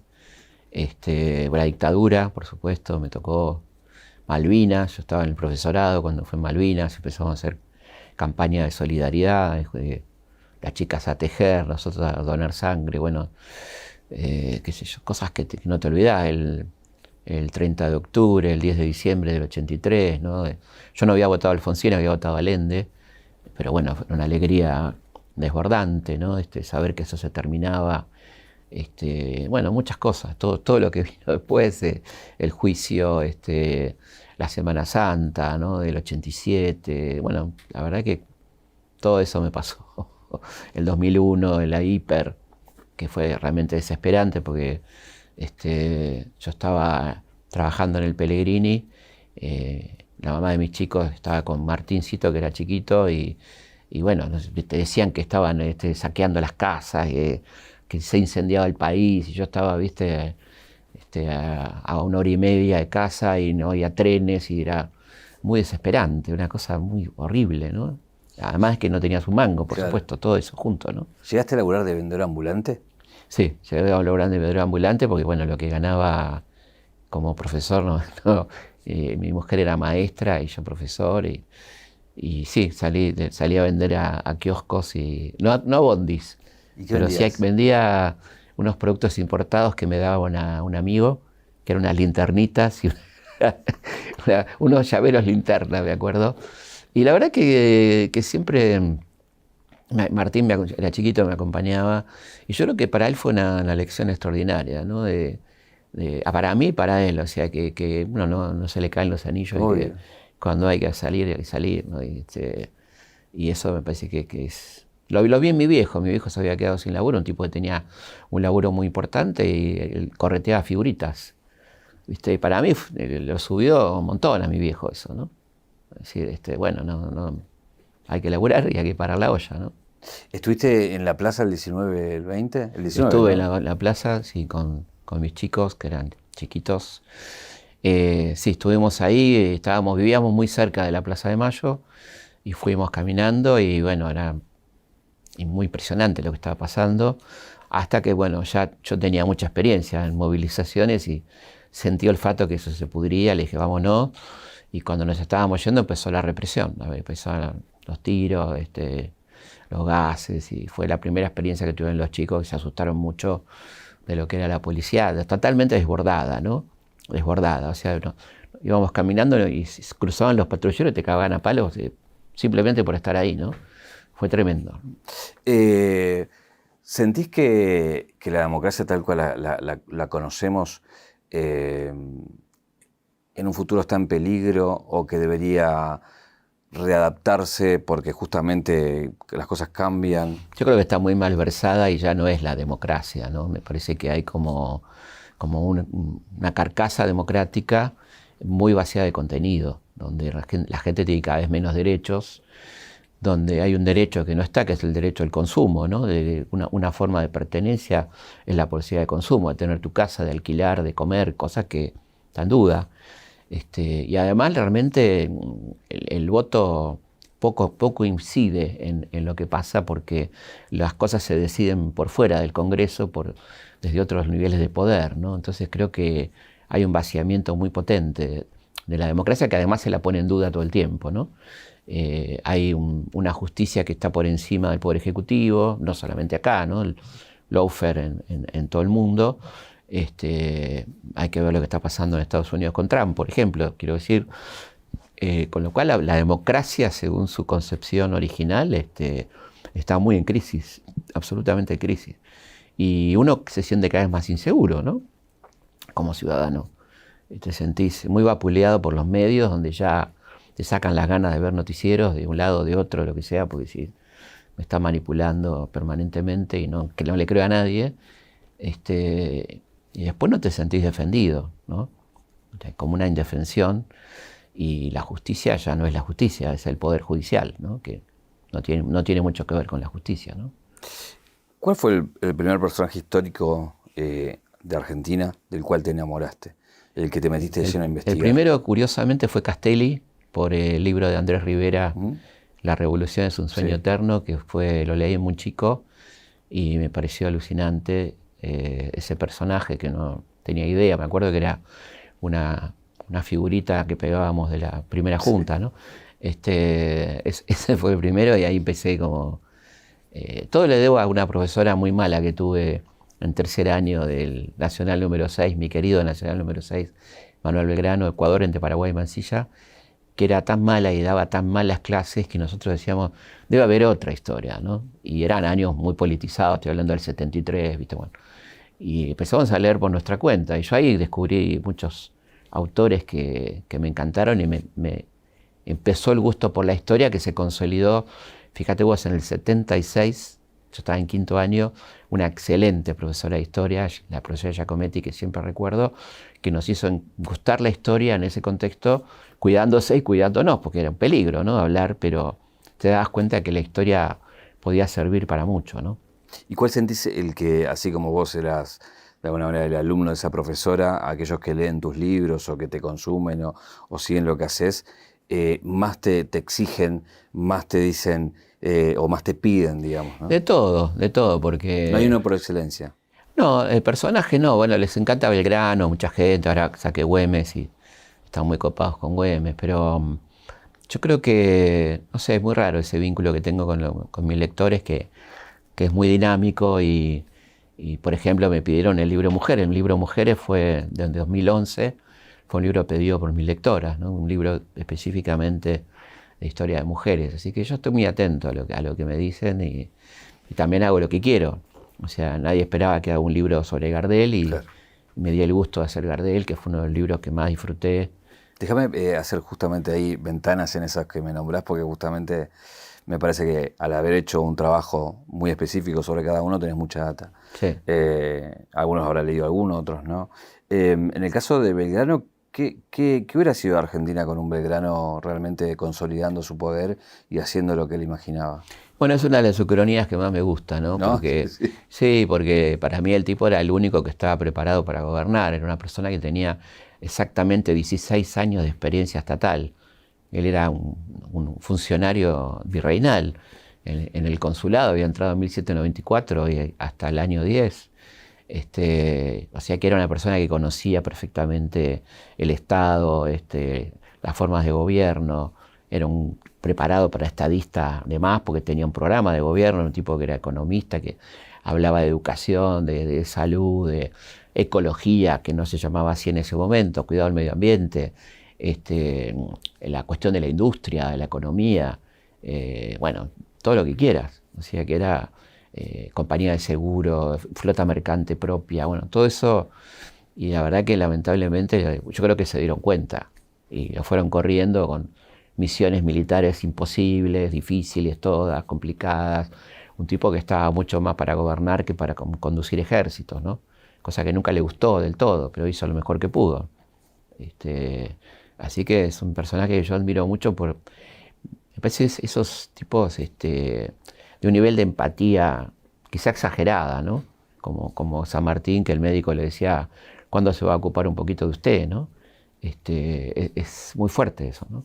S2: La dictadura, por supuesto, me tocó Malvinas. Yo estaba en el profesorado cuando fue Malvinas, empezamos a hacer campaña de solidaridad, las chicas a tejer, nosotros a donar sangre, bueno, qué sé yo, cosas que no te olvidás, el 30 de octubre, el 10 de diciembre del 83, ¿no? Yo no había votado a Alfonsín, había votado a Allende, pero bueno, fue una alegría desbordante, ¿no? Saber que eso se terminaba, bueno, muchas cosas, todo lo que vino después, el juicio, la Semana Santa, ¿no? Del 87, bueno, la verdad que todo eso me pasó. El 2001, la hiper, que fue realmente desesperante porque yo estaba trabajando en el Pellegrini, la mamá de mis chicos estaba con Martincito, que era chiquito, y bueno, te decían que estaban saqueando las casas, que se incendiaba el país, y yo estaba, viste, a 1 hora y media de casa y no había trenes, y era muy desesperante, una cosa muy horrible, ¿no? Además que no tenías un mango, por supuesto, todo eso junto, ¿no?
S1: ¿Llegaste a laburar de vendedor ambulante?
S2: Sí, llegué a laburar de vendedor ambulante porque, bueno, lo que ganaba como profesor, mi mujer era maestra y yo profesor, y sí, salí a vender a kioscos, y no a bondis, pero sí vendía unos productos importados que me daba un amigo, que eran unas linternitas y unos llaveros linterna, me acuerdo. Y la verdad que siempre Martín era chiquito, me acompañaba, y yo creo que para él fue una lección extraordinaria, ¿no? Para mí y para él, o sea, que uno no se le caen los anillos, y que cuando hay que salir, hay que salir, ¿no? Y eso me parece que es... Lo vi en mi viejo se había quedado sin laburo, un tipo que tenía un laburo muy importante y él correteaba figuritas, ¿viste? Y para mí lo subió un montón a mi viejo eso, ¿no? Es decir, bueno, no, hay que laburar y hay que parar la olla, ¿no?
S1: ¿Estuviste en la plaza el 19, el 20? El 19,
S2: estuve,
S1: ¿no?
S2: en la plaza, sí, con mis chicos, que eran chiquitos. Sí, estuvimos ahí, vivíamos muy cerca de la Plaza de Mayo, y fuimos caminando, y bueno, era muy impresionante lo que estaba pasando, hasta que, bueno, ya yo tenía mucha experiencia en movilizaciones y sentí olfato que eso se pudría, le dije, vámonos. Y cuando nos estábamos yendo empezó la represión, empezaron los tiros, los gases, y fue la primera experiencia que tuvieron los chicos, que se asustaron mucho de lo que era la policía, totalmente desbordada, ¿no? Desbordada, o sea, íbamos caminando y cruzaban los patrulleros y te cagaban a palos simplemente por estar ahí, ¿no? Fue tremendo.
S1: ¿Sentís que la democracia tal cual la conocemos en un futuro está en peligro, o que debería readaptarse porque justamente las cosas cambian?
S2: Yo creo que está muy malversada y ya no es la democracia, ¿no? Me parece que hay como una carcasa democrática muy vaciada de contenido, donde la gente tiene cada vez menos derechos, donde hay un derecho que no está, que es el derecho al consumo, ¿no? Una forma de pertenencia es la posibilidad de consumo, de tener tu casa, de alquilar, de comer, cosas que están en duda. Y además realmente el voto poco incide en lo que pasa porque las cosas se deciden por fuera del Congreso, desde otros niveles de poder, ¿no? Entonces creo que hay un vaciamiento muy potente de la democracia que además se la pone en duda todo el tiempo, ¿no? Hay una justicia que está por encima del Poder Ejecutivo, no solamente acá, ¿no? El lawfare en todo el mundo. Hay que ver lo que está pasando en Estados Unidos con Trump, por ejemplo, quiero decir. Con lo cual la democracia, según su concepción original, está muy en crisis, absolutamente en crisis. Y uno se siente cada vez más inseguro, ¿no? Como ciudadano. Te sentís muy vapuleado por los medios, donde ya te sacan las ganas de ver noticieros de un lado, de otro, lo que sea, porque si me está manipulando permanentemente y que no le creo a nadie. Y después no te sentís defendido, ¿no? Como una indefensión. Y la justicia ya no es la justicia, es el poder judicial, ¿no? Que no tiene mucho que ver con la justicia, ¿no?
S1: ¿Cuál fue el primer personaje histórico de Argentina del cual te enamoraste? El que te metiste de lleno a investigar.
S2: El primero, curiosamente, fue Castelli, por el libro de Andrés Rivera, La revolución es un sueño eterno, que lo leí muy chico y me pareció alucinante ese personaje que no tenía idea. Me acuerdo que era una figurita que pegábamos de la primera junta, ¿no? Ese fue el primero y ahí empecé como... todo le debo a una profesora muy mala que tuve en tercer año del Nacional número 6, mi querido Nacional número 6, Manuel Belgrano, Ecuador, entre Paraguay y Mansilla, que era tan mala y daba tan malas clases que nosotros decíamos, debe haber otra historia, ¿no? Y eran años muy politizados, estoy hablando del 73, ¿viste? Bueno, y empezamos a leer por nuestra cuenta y yo ahí descubrí muchos autores que me encantaron y me empezó el gusto por la historia que se consolidó, fíjate vos, en el 76, yo estaba en quinto año, una excelente profesora de historia, la profesora Giacometti, que siempre recuerdo, que nos hizo gustar la historia en ese contexto, cuidándose y cuidándonos, porque era un peligro, ¿no? Hablar, pero te das cuenta que la historia podía servir para mucho, ¿no?
S1: ¿Y cuál sentís el que, así como vos eras de alguna manera el alumno de esa profesora, aquellos que leen tus libros o que te consumen o siguen lo que haces, más te exigen, más te dicen o más te piden, digamos, ¿no?
S2: De todo, porque...
S1: No hay uno por excelencia.
S2: No, el personaje no, bueno, les encanta Belgrano, mucha gente, ahora saqué Güemes y están muy copados con Güemes, pero yo creo que, no sé, es muy raro ese vínculo que tengo con mis lectores, que es muy dinámico y, por ejemplo, me pidieron el libro Mujeres. El libro Mujeres fue de 2011, fue un libro pedido por mis lectoras, ¿no? Un libro específicamente de historia de mujeres. Así que yo estoy muy atento a lo que me dicen y también hago lo que quiero. O sea, nadie esperaba que haga un libro sobre Gardel y claro, me di el gusto de hacer Gardel, que fue uno de los libros que más disfruté.
S1: Déjame hacer justamente ahí ventanas en esas que me nombrás, porque justamente me parece que al haber hecho un trabajo muy específico sobre cada uno tenés mucha data.
S2: Sí.
S1: Algunos habrán leído algunos, otros no. En el caso de Belgrano, ¿qué hubiera sido Argentina con un Belgrano realmente consolidando su poder y haciendo lo que él imaginaba?
S2: Bueno, es una de las ucronías que más me gusta, ¿no? Porque, sí, porque para mí el tipo era el único que estaba preparado para gobernar. Era una persona que tenía exactamente 16 años de experiencia estatal. Él era un funcionario virreinal. En el consulado había entrado en 1794 y hasta el año 10. O sea que era una persona que conocía perfectamente el Estado, las formas de gobierno. Era un preparado para estadista de más porque tenía un programa de gobierno, un tipo que era economista, que hablaba de educación, de salud, de ecología, que no se llamaba así en ese momento, cuidado del medio ambiente, la cuestión de la industria, de la economía, bueno, todo lo que quieras. O sea que era compañía de seguro, flota mercante propia, bueno, todo eso. Y la verdad que lamentablemente yo creo que se dieron cuenta y lo fueron corriendo con misiones militares imposibles, difíciles todas, complicadas. Un tipo que estaba mucho más para gobernar que para conducir ejércitos, ¿no? Cosa que nunca le gustó del todo, pero hizo lo mejor que pudo. Así que es un personaje que yo admiro mucho por... Me parece esos tipos de un nivel de empatía quizá exagerada, ¿no? Como San Martín, que el médico le decía, ¿cuándo se va a ocupar un poquito de usted, no? Es muy fuerte eso, ¿no?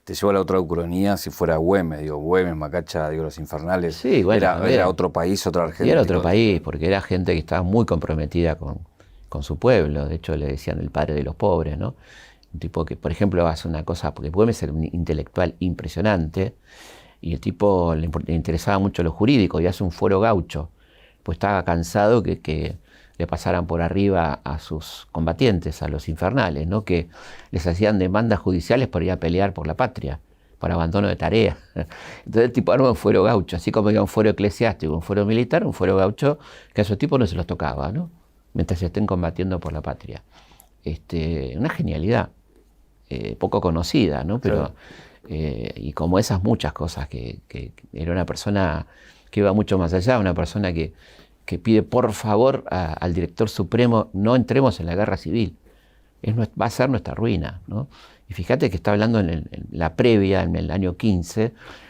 S1: Te llevo a la otra ucronía si fuera Güemes, Güemes, Macacha, Los Infernales.
S2: Sí, bueno,
S1: era otro país, otra Argentina.
S2: Y era otro país, porque era gente que estaba muy comprometida con su pueblo. De hecho, le decían el padre de los pobres, ¿no? Un tipo que, por ejemplo, hace una cosa, porque Güemes era un intelectual impresionante, y el tipo le interesaba mucho lo jurídico, y hace un fuero gaucho, pues estaba cansado que le pasaran por arriba a sus combatientes, a los infernales, ¿no? Que les hacían demandas judiciales por ir a pelear por la patria, por abandono de tarea. Entonces el tipo arma un fuero gaucho, así como había un fuero eclesiástico, un fuero militar, un fuero gaucho, que a esos tipos no se los tocaba, ¿no? Mientras estén combatiendo por la patria. Una genialidad, poco conocida, ¿no? Pero, y como esas muchas cosas, que era una persona que iba mucho más allá, una persona que pide por favor al director supremo, no entremos en la guerra civil, va a ser nuestra ruina, ¿no? Y fíjate que está hablando en la previa, en el año 15,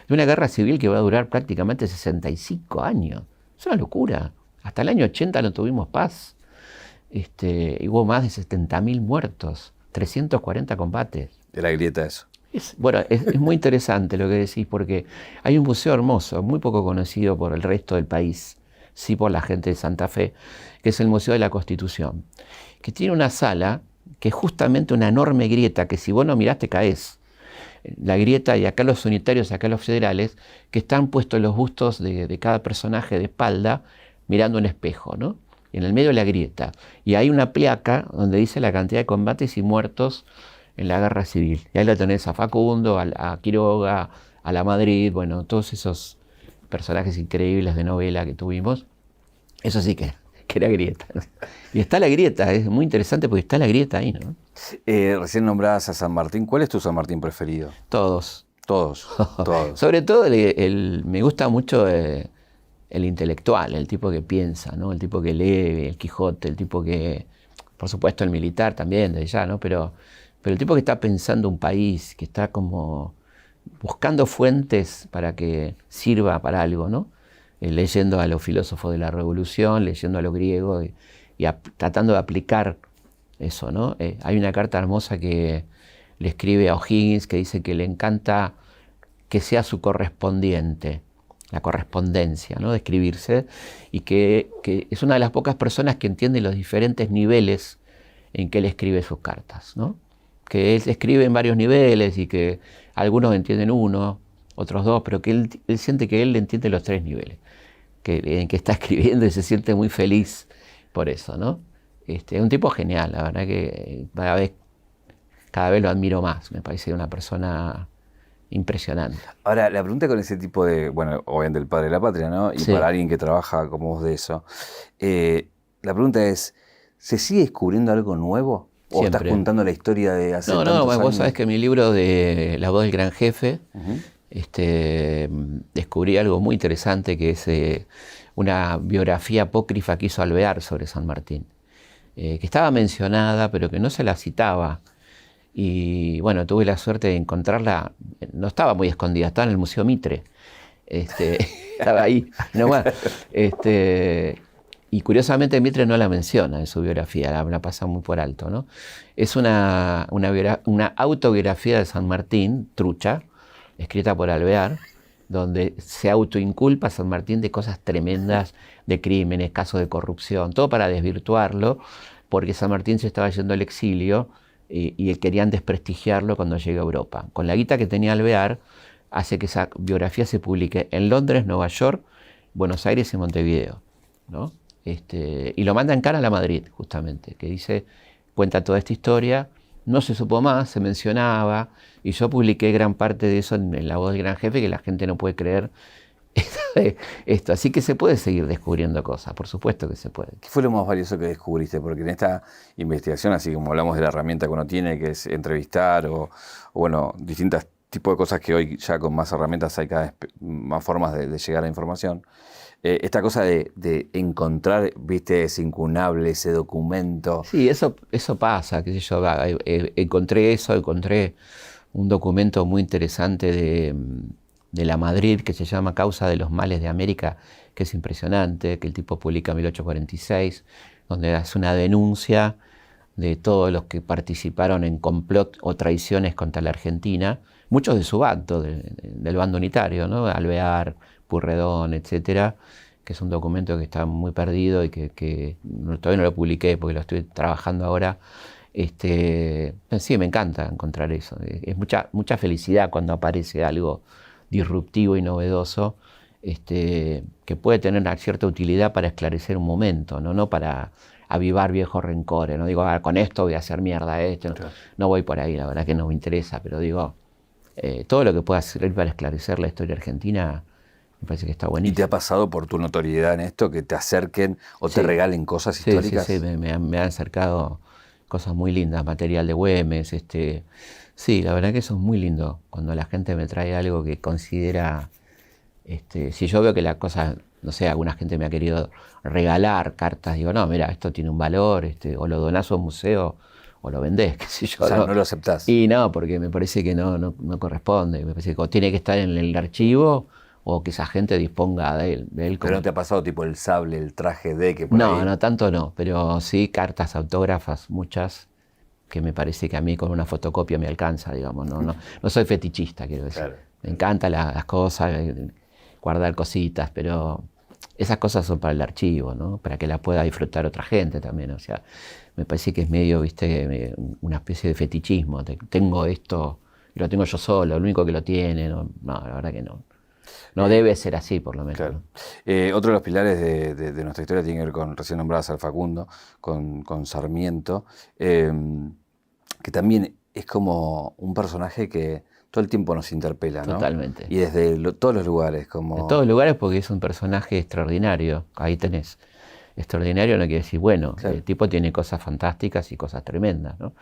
S2: de una guerra civil que va a durar prácticamente 65 años. Es una locura. Hasta el año 80 no tuvimos paz. Hubo más de 70.000 muertos, 340 combates.
S1: De la grieta eso.
S2: Bueno, es muy interesante lo que decís, porque hay un museo hermoso, muy poco conocido por el resto del país, sí por la gente de Santa Fe, que es el Museo de la Constitución, que tiene una sala que es justamente una enorme grieta, que si vos no mirás te caes. La grieta, y acá los unitarios, acá los federales, que están puestos los bustos de cada personaje de espalda, mirando un espejo, ¿no? Y en el medio de la grieta. Y hay una placa donde dice la cantidad de combates y muertos en la guerra civil. Y ahí lo tenés a Facundo, a Quiroga, a la Madrid, bueno, todos esos personajes increíbles de novela que tuvimos. Eso sí que era grieta. Y está la grieta, es muy interesante porque está la grieta ahí, ¿no?
S1: Recién nombrabas a San Martín. ¿Cuál es tu San Martín preferido?
S2: Todos.
S1: Todos.
S2: Sobre todo me gusta mucho el intelectual, el tipo que piensa, ¿no? El tipo que lee, el Quijote, el tipo que, por supuesto el militar también, de ya, ¿no? Pero el tipo que está pensando un país, que está como buscando fuentes para que sirva para algo, ¿no? Leyendo a los filósofos de la Revolución, leyendo a los griegos y tratando de aplicar eso, ¿no? Hay una carta hermosa que le escribe a O'Higgins que dice que le encanta que sea su correspondiente, la correspondencia, ¿no? De escribirse, y que es una de las pocas personas que entiende los diferentes niveles en que él escribe sus cartas, ¿no? Que él escribe en varios niveles y que algunos entienden uno, otros dos, pero que él siente que él entiende los tres niveles en que está escribiendo, y se siente muy feliz por eso, ¿no? Es un tipo genial, la verdad que cada vez lo admiro más, me parece una persona impresionante.
S1: Ahora, la pregunta con ese tipo de, bueno, obviamente el padre de la patria, ¿no? Y
S2: sí.
S1: Para alguien que trabaja como vos de eso, la pregunta es, ¿se sigue descubriendo algo nuevo? ¿O
S2: Siempre.
S1: estás contando la historia de hace tantos años?
S2: Vos sabés que en mi libro de La voz del gran jefe, descubrí algo muy interesante, que es una biografía apócrifa que hizo Alvear sobre San Martín, que estaba mencionada pero que no se la citaba, y bueno, tuve la suerte de encontrarla. No estaba muy escondida, estaba en el Museo Mitre, estaba ahí nomás, y curiosamente Mitre no la menciona en su biografía, la pasa muy por alto, ¿no? Es una autobiografía de San Martín, trucha, escrita por Alvear, donde se autoinculpa a San Martín de cosas tremendas, de crímenes, casos de corrupción, todo para desvirtuarlo, porque San Martín se estaba yendo al exilio y querían desprestigiarlo cuando llegue a Europa. Con la guita que tenía Alvear, hace que esa biografía se publique en Londres, Nueva York, Buenos Aires y Montevideo, ¿no? Y lo manda en cara a la Madrid, justamente, que cuenta toda esta historia. No se supo más, se mencionaba, y yo publiqué gran parte de eso en La voz del gran jefe, que la gente no puede creer esto. Así que se puede seguir descubriendo cosas, por supuesto que se puede.
S1: ¿Qué fue lo más valioso que descubriste? Porque en esta investigación, así como hablamos de la herramienta que uno tiene, que es entrevistar, o bueno, distintos tipos de cosas que hoy ya con más herramientas hay cada vez más formas de llegar a la información. Esta cosa de encontrar, viste, ese incunable, ese documento.
S2: Sí, eso pasa, qué sé yo, encontré un documento muy interesante de la Madrid que se llama Causa de los Males de América, que es impresionante, que el tipo publica en 1846, donde hace una denuncia de todos los que participaron en complot o traiciones contra la Argentina, muchos de su bando, del bando unitario, ¿no? Alvear, Purredón, etcétera, que es un documento que está muy perdido y que todavía no lo publiqué porque lo estoy trabajando ahora. Sí, me encanta encontrar eso. Es mucha felicidad cuando aparece algo disruptivo y novedoso, que puede tener una cierta utilidad para esclarecer un momento, no para avivar viejos rencores. No digo, con esto voy a hacer mierda esto.
S1: Claro.
S2: No voy por ahí, la verdad que no me interesa, pero digo, todo lo que pueda servir para esclarecer la historia argentina me parece que está buenísimo.
S1: ¿Y te ha pasado por tu notoriedad en esto que te acerquen o te regalen cosas históricas?
S2: Sí, me han acercado cosas muy lindas, material de Güemes. Sí, la verdad que eso es muy lindo, cuando la gente me trae algo que considera... si yo veo que la cosa, no sé, alguna gente me ha querido regalar cartas, digo, no, mira, esto tiene un valor, o lo donás a un museo o lo vendés, qué sé yo.
S1: O sea, no lo aceptás.
S2: Y no, porque me parece que no corresponde, me parece que tiene que estar en el archivo o que esa gente disponga de él.
S1: Pero
S2: como...
S1: ¿no te ha pasado tipo el sable, el traje de que por ahí?
S2: No, tanto no, pero sí cartas autógrafas, muchas, que me parece que a mí con una fotocopia me alcanza, digamos, no soy fetichista, quiero decir.
S1: Claro.
S2: Me encantan las cosas, guardar cositas, pero esas cosas son para el archivo, ¿no? Para que la pueda disfrutar otra gente también, o sea, me parece que es medio, viste, una especie de fetichismo. Tengo esto y lo tengo yo solo, el único que lo tiene, no, la verdad que no. No debe ser así, por lo menos.
S1: Claro.
S2: ¿No?
S1: Otro de los pilares de nuestra historia tiene que ver con, recién nombradas al Facundo, con Sarmiento, que también es como un personaje que todo el tiempo nos interpela, ¿no?
S2: Totalmente.
S1: Y desde todos los lugares. Como...
S2: En todos los lugares, porque es un personaje extraordinario. Ahí tenés. Extraordinario no quiere decir bueno.
S1: Claro.
S2: El tipo tiene cosas fantásticas y cosas tremendas, ¿no?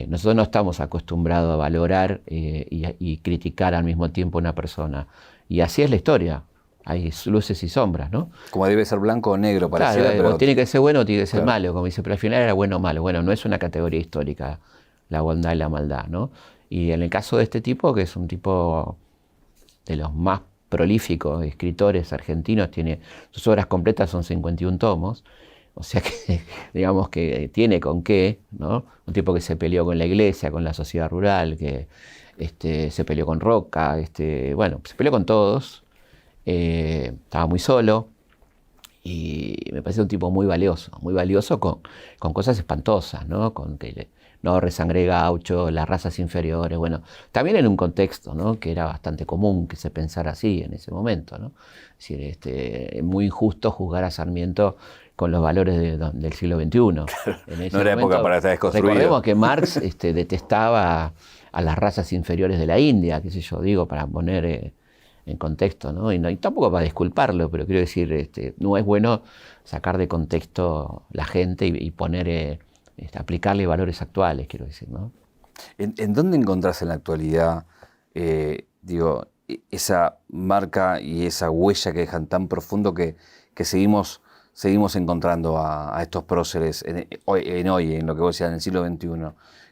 S2: Nosotros no estamos acostumbrados a valorar y criticar al mismo tiempo a una persona. Y así es la historia. Hay luces y sombras, ¿no?
S1: Como debe ser blanco o negro, para
S2: claro,
S1: pero...
S2: o tiene que ser bueno o tiene que ser
S1: claro.
S2: malo. Como dice, pero al final era bueno o malo. Bueno, no es una categoría histórica la bondad y la maldad, ¿no? Y en el caso de este tipo, que es un tipo de los más prolíficos escritores argentinos, sus obras completas son 51 tomos, o sea que digamos que tiene con qué, ¿no? Un tipo que se peleó con la iglesia, con la sociedad rural, que se peleó con Roca, bueno, se peleó con todos, estaba muy solo, y me parece un tipo muy valioso con cosas espantosas, ¿no? Con que no resangre gaucho, las razas inferiores, bueno, también en un contexto, ¿no? Que era bastante común que se pensara así en ese momento, ¿no? Es decir, es muy injusto juzgar a Sarmiento con los valores del siglo XXI.
S1: Claro, no era época para estar desconstruido.
S2: Recordemos que Marx detestaba a las razas inferiores de la India, qué sé yo, digo, para poner en contexto, ¿no? Y tampoco para disculparlo, pero quiero decir, no es bueno sacar de contexto la gente y poner... aplicarle valores actuales, quiero decir, ¿no?
S1: ¿En dónde encontrás en la actualidad, esa marca y esa huella que dejan tan profundo que seguimos encontrando a estos próceres en lo que vos decías, en el siglo XXI,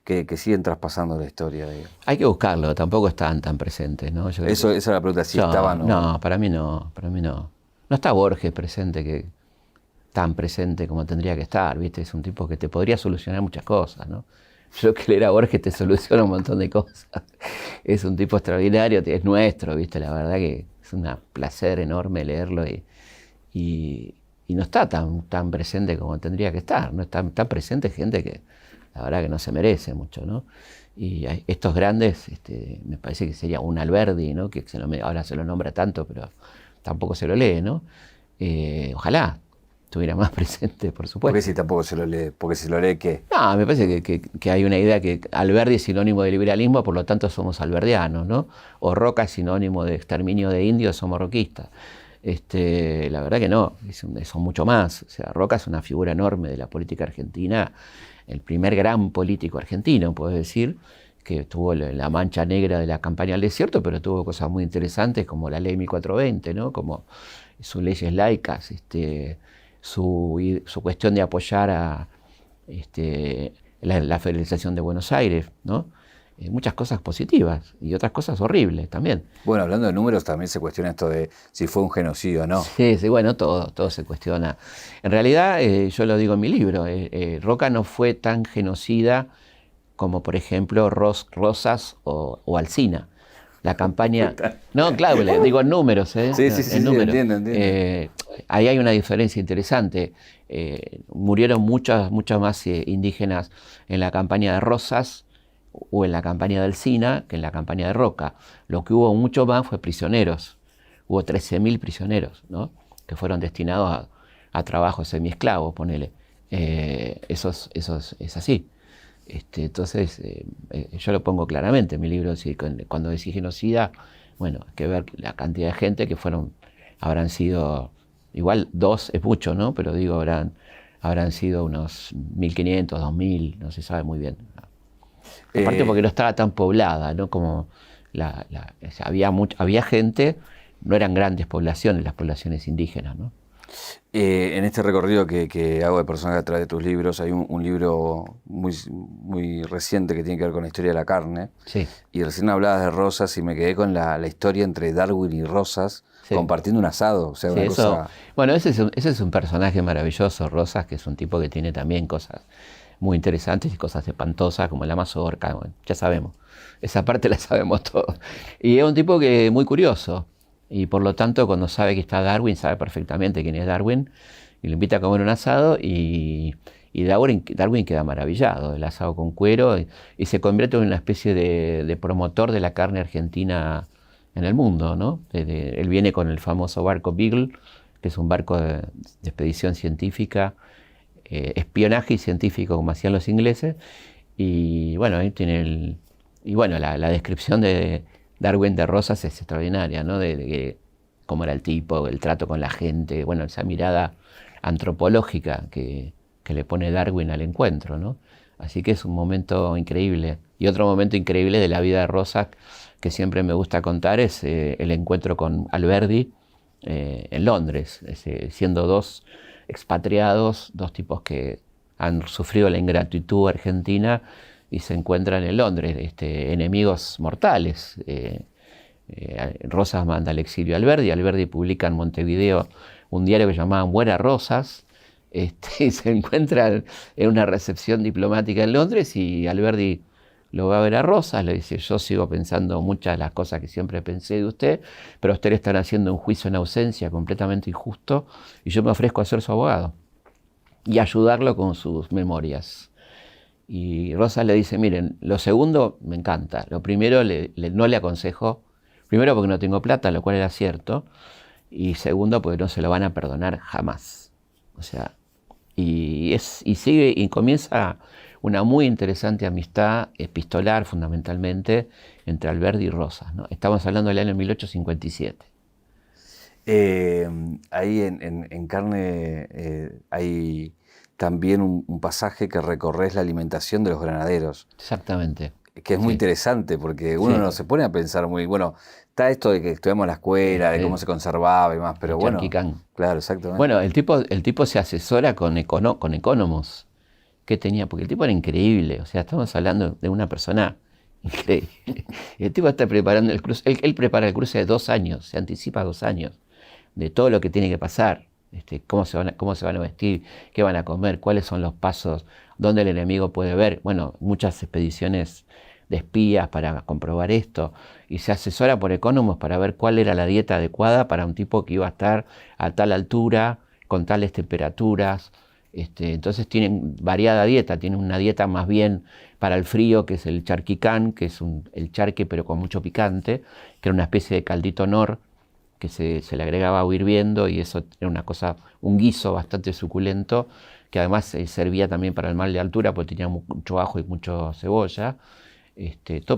S1: que siguen traspasando la historia?
S2: Hay que buscarlo, tampoco están tan presentes, ¿no?
S1: Esa era la pregunta, si estaban o no.
S2: No, para mí no. No está Borges presente, tan presente como tendría que estar, ¿viste? Es un tipo que te podría solucionar muchas cosas, ¿no? Yo que leer a Borges te soluciona un montón de cosas. Es un tipo extraordinario, es nuestro, ¿viste? La verdad que es un placer enorme leerlo y no está tan presente como tendría que estar, no está tan presente gente que la verdad que no se merece mucho, ¿no? Y estos grandes, me parece que sería un Alberdi, ¿no? Que ahora se lo nombra tanto, pero tampoco se lo lee, ¿no? Ojalá estuviera más presente, por supuesto.
S1: ¿Por qué si tampoco se lo lee? Porque si lo lee, ¿qué?
S2: No, me parece que hay una idea que Alberdi es sinónimo de liberalismo, por lo tanto somos alberdianos, ¿no? O Roca es sinónimo de exterminio de indios, somos roquistas. La verdad que no, son mucho más. O sea, Roca es una figura enorme de la política argentina, el primer gran político argentino, puedo decir, que tuvo la mancha negra de la campaña al desierto, pero tuvo cosas muy interesantes como la ley 1420, ¿no? Como sus leyes laicas, su cuestión de apoyar a la federalización de Buenos Aires, ¿no? muchas cosas positivas y otras cosas horribles también.
S1: Bueno, hablando de números, también se cuestiona esto de si fue un genocidio o no.
S2: Sí, sí, bueno, todo se cuestiona. En realidad, yo lo digo en mi libro, Roca no fue tan genocida como, por ejemplo, Rosas o Alsina. La campaña... No, claro, le digo en números, ¿eh?
S1: Sí, entiendo.
S2: Ahí hay una diferencia interesante. Murieron muchas más indígenas en la campaña de Rosas o en la campaña de Alsina que en la campaña de Roca. Lo que hubo mucho más fue prisioneros. Hubo 13.000 prisioneros, ¿no? Que fueron destinados a trabajos semiesclavos, ponele. Eso es así. Entonces, yo lo pongo claramente en mi libro, cuando decís genocida, bueno, hay que ver la cantidad de gente que habrán sido, igual 2 es mucho, ¿no? Pero digo, habrán sido unos 1.500, 2.000, no se sabe muy bien. Aparte porque no estaba tan poblada, ¿no? Como o sea, había gente, no eran grandes poblaciones, las poblaciones indígenas, ¿no?
S1: En este recorrido que hago de personas a través de tus libros, hay un libro muy reciente que tiene que ver con la historia de la carne.
S2: Sí.
S1: Y recién hablabas de Rosas y me quedé con la historia entre Darwin y Rosas, sí, compartiendo un asado. O sea,
S2: sí,
S1: una cosa...
S2: Bueno, ese es un personaje maravilloso, Rosas, que es un tipo que tiene también cosas muy interesantes y cosas espantosas, como la mazorca, bueno, ya sabemos. Esa parte la sabemos todos. Y es un tipo que muy curioso. Y por lo tanto, cuando sabe que está Darwin, sabe perfectamente quién es Darwin, y lo invita a comer un asado, y Darwin queda maravillado del asado con cuero, y se convierte en una especie de promotor de la carne argentina en el mundo, ¿no? Él viene con el famoso barco Beagle, que es un barco de expedición científica, espionaje y científico, como hacían los ingleses, y bueno, ahí tiene la descripción de Darwin de Rosas es extraordinaria, ¿no? De cómo era el tipo, el trato con la gente, bueno, esa mirada antropológica que le pone Darwin al encuentro, ¿no? Así que es un momento increíble. Y otro momento increíble de la vida de Rosas que siempre me gusta contar es el encuentro con Alberdi en Londres, siendo 2 expatriados, 2 tipos que han sufrido la ingratitud argentina y se encuentran en Londres, enemigos mortales. Rosas manda al exilio a Alberdi publica en Montevideo un diario que llamaban Buenas Rosas, y se encuentran en una recepción diplomática en Londres y Alberdi lo va a ver a Rosas, le dice: yo sigo pensando muchas de las cosas que siempre pensé de usted, pero usted le están haciendo un juicio en ausencia completamente injusto y yo me ofrezco a ser su abogado y ayudarlo con sus memorias. Y Rosas le dice: miren, lo segundo me encanta, lo primero no le aconsejo, primero porque no tengo plata, lo cual era cierto, y segundo porque no se lo van a perdonar jamás. O sea, y sigue y comienza una muy interesante amistad epistolar fundamentalmente entre Alberdi y Rosas, ¿no? Estamos hablando del año 1857.
S1: Ahí en Carne hay también un pasaje que recorres la alimentación de los granaderos.
S2: Exactamente.
S1: Que es muy interesante porque uno no se pone a pensar muy... Bueno, está esto de que estudiamos la escuela, de cómo se conservaba y más, pero
S2: el
S1: bueno...
S2: Charquicán.
S1: Claro, exactamente.
S2: Bueno, el tipo se asesora con Economos. ¿Qué tenía? Porque el tipo era increíble. O sea, estamos hablando de una persona increíble. El tipo está preparando el cruce. Él prepara el cruce de 2 años, se anticipa 2 años de todo lo que tiene que pasar. Cómo se van a vestir, qué van a comer, cuáles son los pasos, dónde el enemigo puede ver. Bueno, muchas expediciones de espías para comprobar esto, y se asesora por Economos para ver cuál era la dieta adecuada para un tipo que iba a estar a tal altura, con tales temperaturas. Entonces tienen variada dieta, tienen una dieta más bien para el frío, que es el charquicán, que es el charque pero con mucho picante, que era una especie de caldito nor, que se le agregaba agua hirviendo, y eso era un guiso bastante suculento, que además servía también para el mal de altura, porque tenía mucho ajo y mucho cebolla.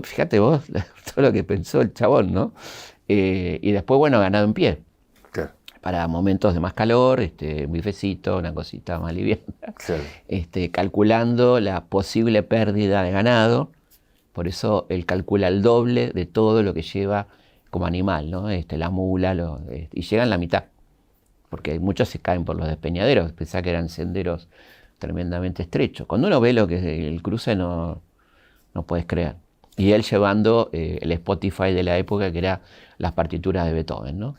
S2: Fíjate vos todo lo que pensó el chabón, ¿no? Y después, bueno, ganado en pie.
S1: Claro.
S2: Para momentos de más calor, un bifecito, una cosita más liviana.
S1: Claro.
S2: Calculando la posible pérdida de ganado, por eso él calcula el doble de todo lo que lleva como animal, ¿no? La mula, y llegan la mitad, porque muchos se caen por los despeñaderos, pensá que eran senderos tremendamente estrechos. Cuando uno ve lo que es el cruce no puedes creer. Y él llevando el Spotify de la época, que era las partituras de Beethoven, ¿no?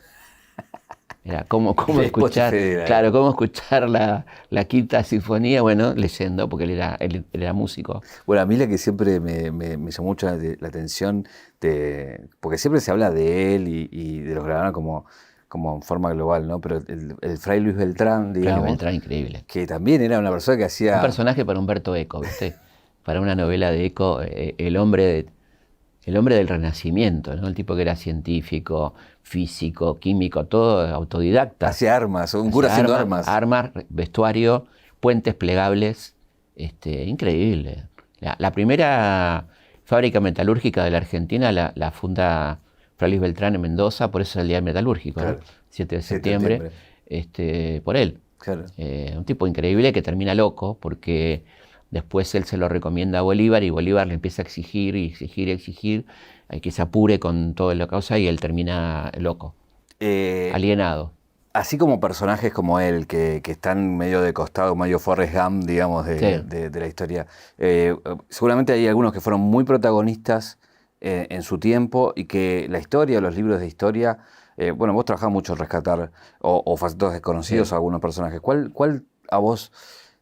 S2: Era cómo escuchar, claro, cómo escuchar la quinta sinfonía, bueno, leyendo, porque él era músico.
S1: Bueno, a mí la que siempre me llamó mucho la atención, porque siempre se habla de él y de los Gravano como en forma global, ¿no? Pero el Fray Luis Beltrán, digamos,
S2: Fray Beltrán, increíble.
S1: que también era una persona que hacía...
S2: Un personaje para Humberto Eco, ¿viste? Para una novela de Eco, el hombre del Renacimiento, ¿no? El tipo que era científico, físico, químico, todo autodidacta.
S1: Hacía armas, un cura haciendo armas.
S2: Armas, vestuario, puentes plegables, increíble. La primera fábrica metalúrgica de la Argentina la funda Fray Luis Beltrán en Mendoza, por eso es el Día Metalúrgico, claro. ¿No? 7 de septiembre, por él. Claro. Un tipo increíble que termina loco, porque después él se lo recomienda a Bolívar y Bolívar le empieza a exigir y exigir y exigir, que se apure con todo lo que causa y él termina loco, alienado.
S1: Así como personajes como él, que están medio de costado, medio Forrest Gump, digamos, de la historia, seguramente hay algunos que fueron muy protagonistas en su tiempo y que la historia, los libros de historia, bueno, vos trabajás mucho en rescatar o facetos desconocidos a algunos personajes. ¿Cuál a vos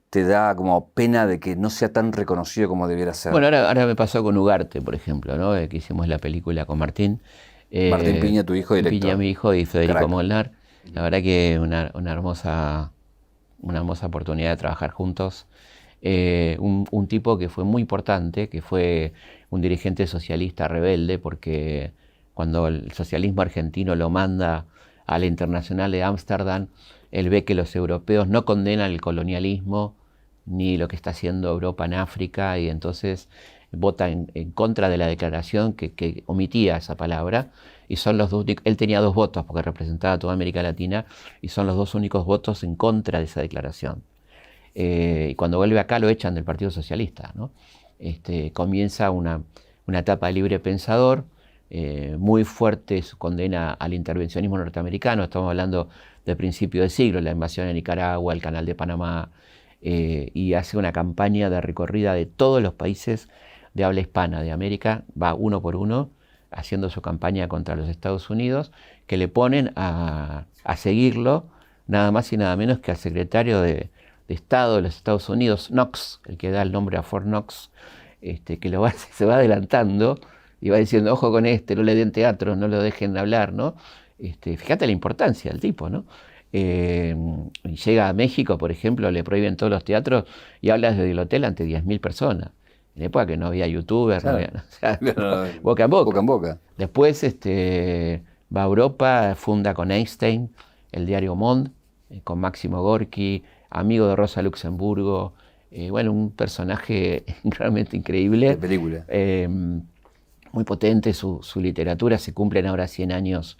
S1: te da como pena de que no sea tan reconocido como debiera ser?
S2: Bueno, ahora me pasó con Ugarte, por ejemplo, ¿no? Que hicimos la película con Martín.
S1: Martín Piña, tu hijo director.
S2: Piña, mi hijo, y Federico Molnar. La verdad que una hermosa oportunidad de trabajar juntos. Un tipo que fue muy importante, que fue un dirigente socialista rebelde, porque cuando el socialismo argentino lo manda a la Internacional de Ámsterdam, él ve que los europeos no condenan el colonialismo ni lo que está haciendo Europa en África, y entonces vota en contra de la declaración que omitía esa palabra, y son los dos únicos. Él tenía 2 votos porque representaba a toda América Latina, y son los 2 únicos votos en contra de esa declaración. Y cuando vuelve acá lo echan del Partido Socialista, ¿no? Comienza una etapa de libre pensador, muy fuerte su condena al intervencionismo norteamericano. Estamos hablando de principio de siglo, la invasión de Nicaragua, el Canal de Panamá, y hace una campaña de recorrida de todos los países de habla hispana de América, va uno por uno haciendo su campaña contra los Estados Unidos, que le ponen a seguirlo nada más y nada menos que al secretario de Estado de los Estados Unidos, Knox, el que da el nombre a Fort Knox, que se va adelantando y va diciendo, ojo con no le den teatro, no lo dejen hablar, ¿no? Fíjate la importancia del tipo, ¿no? Y llega a México, por ejemplo, le prohíben todos los teatros y habla desde el hotel ante 10.000 personas. En época que no había youtubers, claro. Boca en boca.
S1: Boca en boca.
S2: Después va a Europa, funda con Einstein el diario Monde, con Máximo Gorki, amigo de Rosa Luxemburgo, bueno, un personaje realmente increíble.
S1: De película.
S2: Muy potente su literatura. Se cumplen ahora 100 años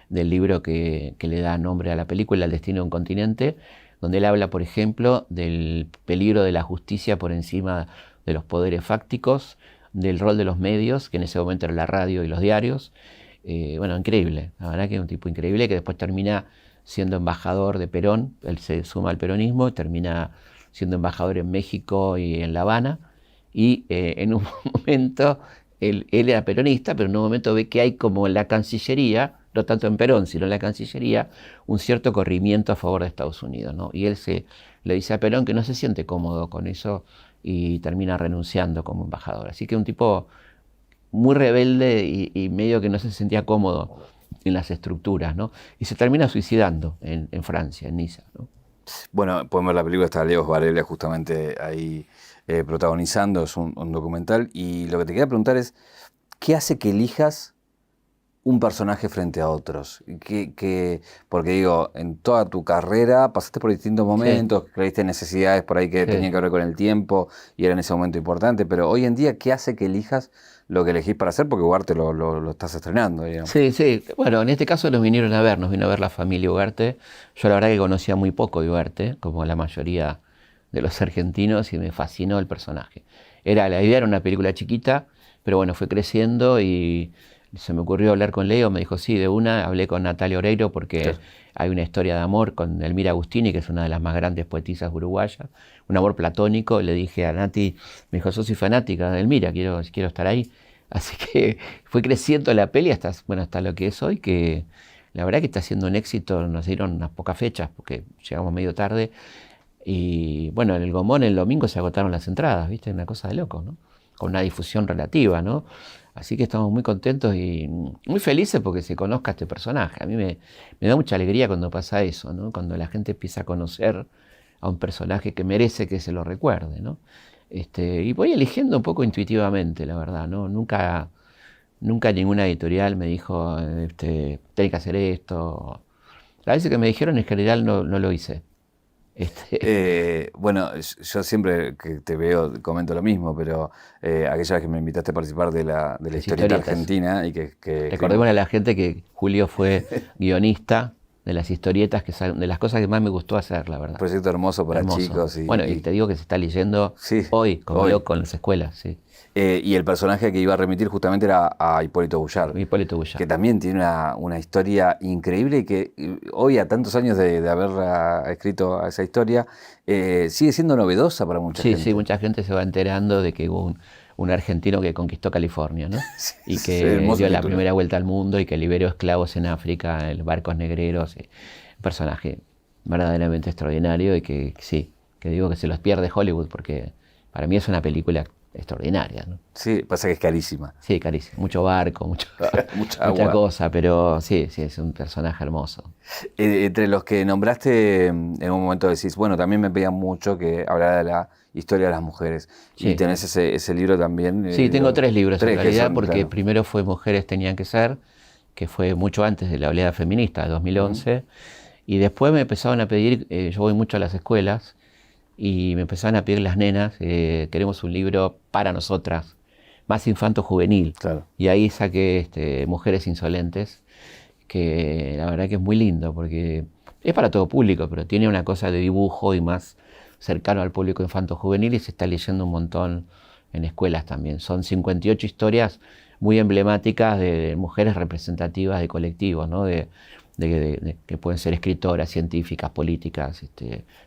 S2: del libro que le da nombre a la película, El destino de un continente, donde él habla, por ejemplo, del peligro de la justicia por encima de los poderes fácticos, del rol de los medios, que en ese momento era la radio y los diarios. Bueno, increíble, la verdad que es un tipo increíble, que después termina siendo embajador de Perón. Él se suma al peronismo y termina siendo embajador en México y en La Habana, y en un momento él era peronista, pero en un momento ve que hay como en la Cancillería, no tanto en Perón, sino en la Cancillería, un cierto corrimiento a favor de Estados Unidos, ¿no? Y él le dice a Perón que no se siente cómodo con eso y termina renunciando como embajador. Así que un tipo muy rebelde y medio que no se sentía cómodo en las estructuras, ¿no? Y se termina suicidando en Francia, en Niza, ¿no?
S1: Bueno, podemos ver la película, está Leos Varela justamente ahí protagonizando, es un documental, y lo que te quería preguntar es, ¿qué hace que elijas un personaje frente a otros? Porque digo, en toda tu carrera pasaste por distintos momentos, sí. Creíste necesidades por ahí que tenían que ver con el tiempo y era en ese momento importante, pero hoy en día, ¿qué hace que elijas lo que elegís para hacer? Porque Ugarte lo estás estrenando, digamos.
S2: Sí. Bueno, en este caso nos vino a ver la familia Ugarte. Yo la verdad que conocía muy poco de Ugarte, como la mayoría de los argentinos, y me fascinó el personaje. La idea era una película chiquita, pero bueno, fue creciendo y se me ocurrió hablar con Leo, me dijo sí, de una. Hablé con Natalia Oreiro porque claro, hay una historia de amor con Elmira Agustini, que es una de las más grandes poetisas uruguayas, un amor platónico. Le dije a Nati, me dijo, yo soy fanática de Elmira, quiero estar ahí. Así que fue creciendo la peli hasta, bueno, hasta lo que es hoy, que la verdad que está siendo un éxito. Nos dieron unas pocas fechas porque llegamos medio tarde. Y bueno, en el Gomón el domingo se agotaron las entradas, ¿viste? Una cosa de loco, ¿no? Con una difusión relativa, ¿no? Así que estamos muy contentos y muy felices porque se conozca este personaje. A mí me da mucha alegría cuando pasa eso, ¿no? Cuando la gente empieza a conocer a un personaje que merece que se lo recuerde, ¿no? Y voy eligiendo un poco intuitivamente, la verdad, ¿no? Nunca ninguna editorial me dijo, tenés que hacer esto. Las veces que me dijeron, en general, no lo hice.
S1: Bueno, yo siempre que te veo comento lo mismo, pero aquella vez que me invitaste a participar de la historieta argentina y que
S2: recordemos a la gente que Julio fue guionista de las historietas, que son de las cosas que más me gustó hacer, la verdad.
S1: Un proyecto hermoso para chicos.
S2: Bueno, y te digo que se está leyendo hoy, como loco en las escuelas, sí.
S1: Y el personaje que iba a remitir justamente era a Hipólito Bullard.
S2: Hipólito Bullard.
S1: Que también tiene una historia increíble y que hoy, a tantos años de haber escrito esa historia, sigue siendo novedosa para mucha gente.
S2: Sí, mucha gente se va enterando de que hubo un argentino que conquistó California, ¿no? Y que dio la primera vuelta al mundo y que liberó esclavos en África, en barcos negreros. Un personaje verdaderamente extraordinario y que sí, que digo que se los pierde Hollywood porque para mí es una película extraordinaria, ¿no?
S1: Sí, pasa que es carísima.
S2: Sí, carísima. Mucho barco, mucha cosa, pero sí, es un personaje hermoso.
S1: Entre los que nombraste, en un momento decís, bueno, también me pedían mucho que hablara de la historia de las mujeres. Sí. Y tenés ese libro también.
S2: Sí, tengo 3 libros en realidad, porque claro. Primero fue Mujeres tenían que ser, que fue mucho antes de la oleada feminista, de 2011, y después me empezaron a pedir, yo voy mucho a las escuelas, y me empezaron a pedir las nenas, queremos un libro para nosotras, más infanto-juvenil.
S1: Claro.
S2: Y ahí saqué Mujeres Insolentes, que la verdad que es muy lindo, porque es para todo público, pero tiene una cosa de dibujo y más cercano al público infanto-juvenil y se está leyendo un montón en escuelas también. Son 58 historias muy emblemáticas de mujeres representativas de colectivos, ¿no? Que pueden ser escritoras, científicas, políticas,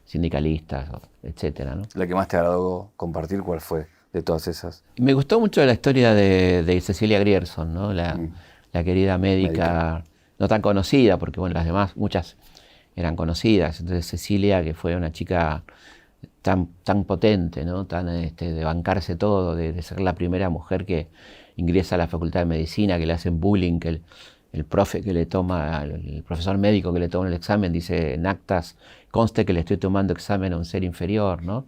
S2: sindicalistas, etcétera, ¿no?
S1: ¿La que más te agradó compartir cuál fue de todas esas?
S2: Me gustó mucho la historia de Cecilia Grierson, ¿no? La querida médica, no tan conocida, porque bueno, las demás, muchas eran conocidas. Entonces Cecilia, que fue una chica tan potente, ¿no? Tan de bancarse todo, de ser la primera mujer que ingresa a la Facultad de Medicina, que le hacen bullying, que el profe que le toma, el profesor médico que le toma el examen dice en actas, conste que le estoy tomando examen a un ser inferior, ¿no?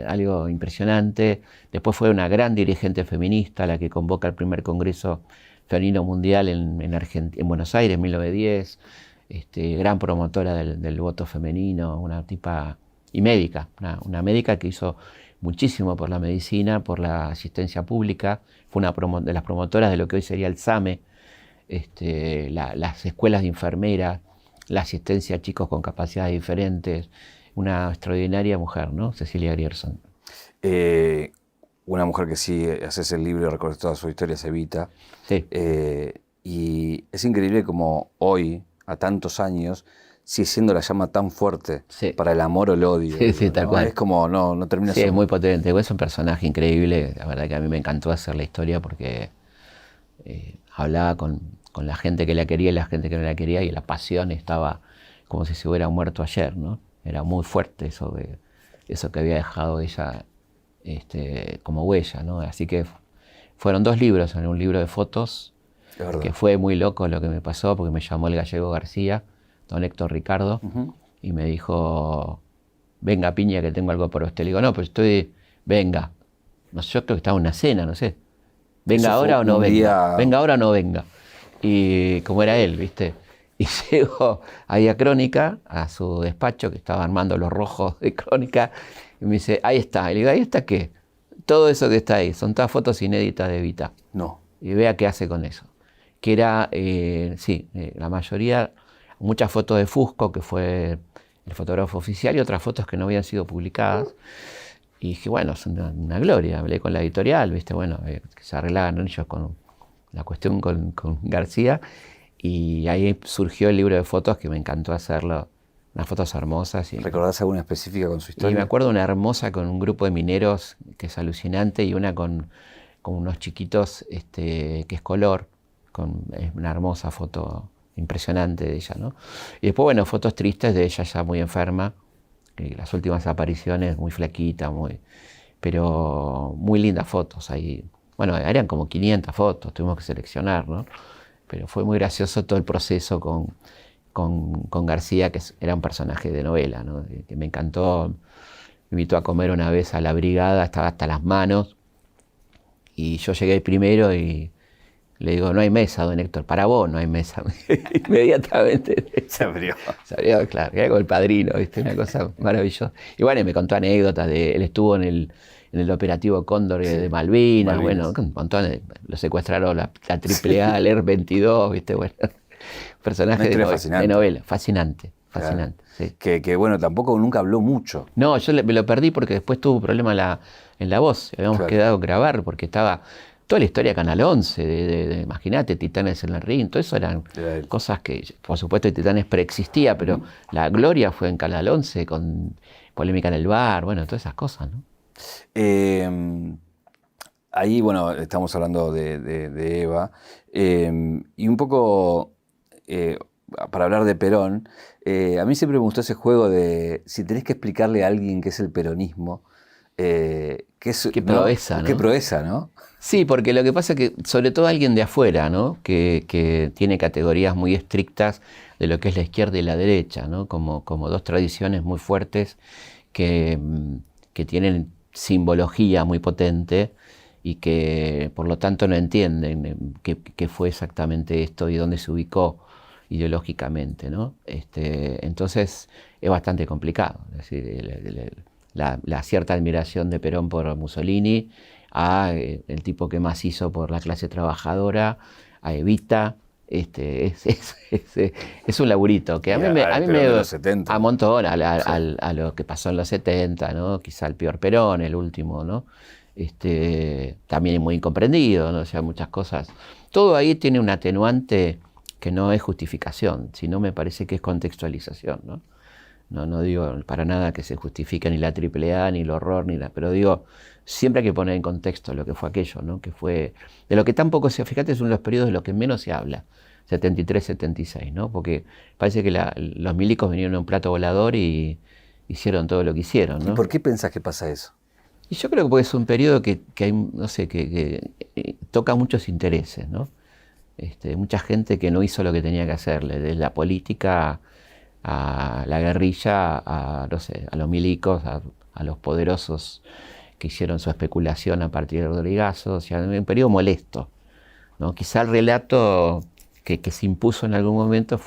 S2: Algo impresionante. Después fue una gran dirigente feminista, la que convoca el primer Congreso Femenino Mundial en Buenos Aires en 1910, gran promotora del voto femenino, una tipa, y médica, una médica que hizo muchísimo por la medicina, por la asistencia pública, fue una de las promotoras de lo que hoy sería el SAME, las escuelas de enfermeras, la asistencia a chicos con capacidades diferentes, una extraordinaria mujer, ¿no? Cecilia Grierson.
S1: Una mujer que sí, haces el libro y recorres toda su historia, es Evita.
S2: Sí.
S1: Y es increíble como hoy, a tantos años, sigue siendo la llama tan fuerte para el amor o el odio.
S2: Sí, tal cual.
S1: Es como, no termina
S2: Sí, es muy potente. Es un personaje increíble. La verdad que a mí me encantó hacer la historia porque hablaba con la gente que la quería y la gente que no la quería, y la pasión estaba como si se hubiera muerto ayer, ¿no? Era muy fuerte eso que había dejado ella como huella, ¿no? Así que fueron 2 libros, un libro de fotos, que fue muy loco lo que me pasó, porque me llamó el gallego García, don Héctor Ricardo, y me dijo, venga Piña que tengo algo para usted. Le digo, no, pero venga. No sé, yo creo que estaba en una cena, no sé. Venga ahora o no venga. Venga ahora o no venga. Y como era él, ¿viste? Y llego ahí a Crónica, a su despacho, que estaba armando los rojos de Crónica, y me dice, ahí está. Y le digo, ¿ahí está qué? Todo eso que está ahí, son todas fotos inéditas de Evita.
S1: No.
S2: Y vea qué hace con eso. Que era, la mayoría, muchas fotos de Fusco, que fue el fotógrafo oficial, y otras fotos que no habían sido publicadas. Y dije, bueno, es una gloria. Hablé con la editorial, ¿viste? Bueno, que se arreglaban ellos con la cuestión con García. Y ahí surgió el libro de fotos, que me encantó hacerlo. Unas fotos hermosas.
S1: ¿Recordás alguna específica con su historia?
S2: Y me acuerdo una hermosa con un grupo de mineros, que es alucinante, y una con con unos chiquitos, que es color, es una hermosa foto impresionante de ella, ¿no? Y después, bueno, fotos tristes de ella ya muy enferma, las últimas apariciones muy flaquita, pero muy lindas fotos ahí. Bueno, eran como 500 fotos, tuvimos que seleccionar, ¿no? Pero fue muy gracioso todo el proceso con García, que era un personaje de novela, ¿no? Que me encantó. Me invitó a comer una vez a la brigada, estaba hasta las manos, y yo llegué primero y le digo, no hay mesa, don Héctor, para vos no hay mesa. Inmediatamente
S1: Se abrió.
S2: se abrió, claro, era como el padrino, ¿viste? Una cosa maravillosa. Y bueno, y me contó anécdotas él estuvo en el operativo Cóndor de Malvinas, bueno, un montón, lo secuestraron la AAA, el ER-22, ¿viste? Bueno, personaje de novela, fascinante. Claro. Sí.
S1: Que bueno, tampoco nunca habló mucho.
S2: No, me lo perdí porque después tuvo un problema en la voz, habíamos quedado a grabar porque estaba toda la historia de Canal 11, imagínate, Titanes en el Ring, todo eso eran cosas que, por supuesto, Titanes preexistía, pero la gloria fue en Canal 11 con polémica en el bar, bueno, todas esas cosas, ¿no?
S1: Ahí, bueno, estamos hablando de Eva, y un poco, para hablar de Perón, a mí siempre me gustó ese juego de, si tenés que explicarle a alguien qué es el peronismo, qué
S2: proeza, ¿no?
S1: Qué proeza, ¿no?
S2: Sí, porque lo que pasa es que, sobre todo alguien de afuera, ¿no? Que tiene categorías muy estrictas de lo que es la izquierda y la derecha, ¿no? Como dos tradiciones muy fuertes que tienen simbología muy potente y que por lo tanto no entienden qué fue exactamente esto y dónde se ubicó ideológicamente, ¿no? Entonces es bastante complicado. Es decir, la cierta admiración de Perón por Mussolini, el tipo que más hizo por la clase trabajadora, a Evita. Es un laburito que a mí me amontona a lo que pasó en los 70, ¿no? Quizá el peor Perón, el último, ¿no? También es muy incomprendido, ¿no? O sea, muchas cosas. Todo ahí tiene un atenuante que no es justificación, sino me parece que es contextualización, ¿no? No digo para nada que se justifique ni la AAA, ni el horror, pero digo, siempre hay que poner en contexto lo que fue aquello, ¿no? Que fue, de lo que tampoco fíjate, es uno de los periodos de los que menos se habla, 73, 76, ¿no? Porque parece que los milicos vinieron en un plato volador y hicieron todo lo que hicieron, ¿no?
S1: ¿Y por qué pensás que pasa eso?
S2: Y yo creo que es un periodo que hay, no sé, que toca muchos intereses, ¿no? Mucha gente que no hizo lo que tenía que hacerle, desde la política a la guerrilla, no sé, a los milicos, a los poderosos que hicieron su especulación a partir de Rodrigazo, o sea, un periodo molesto, ¿no? Quizá el relato que se impuso en algún momento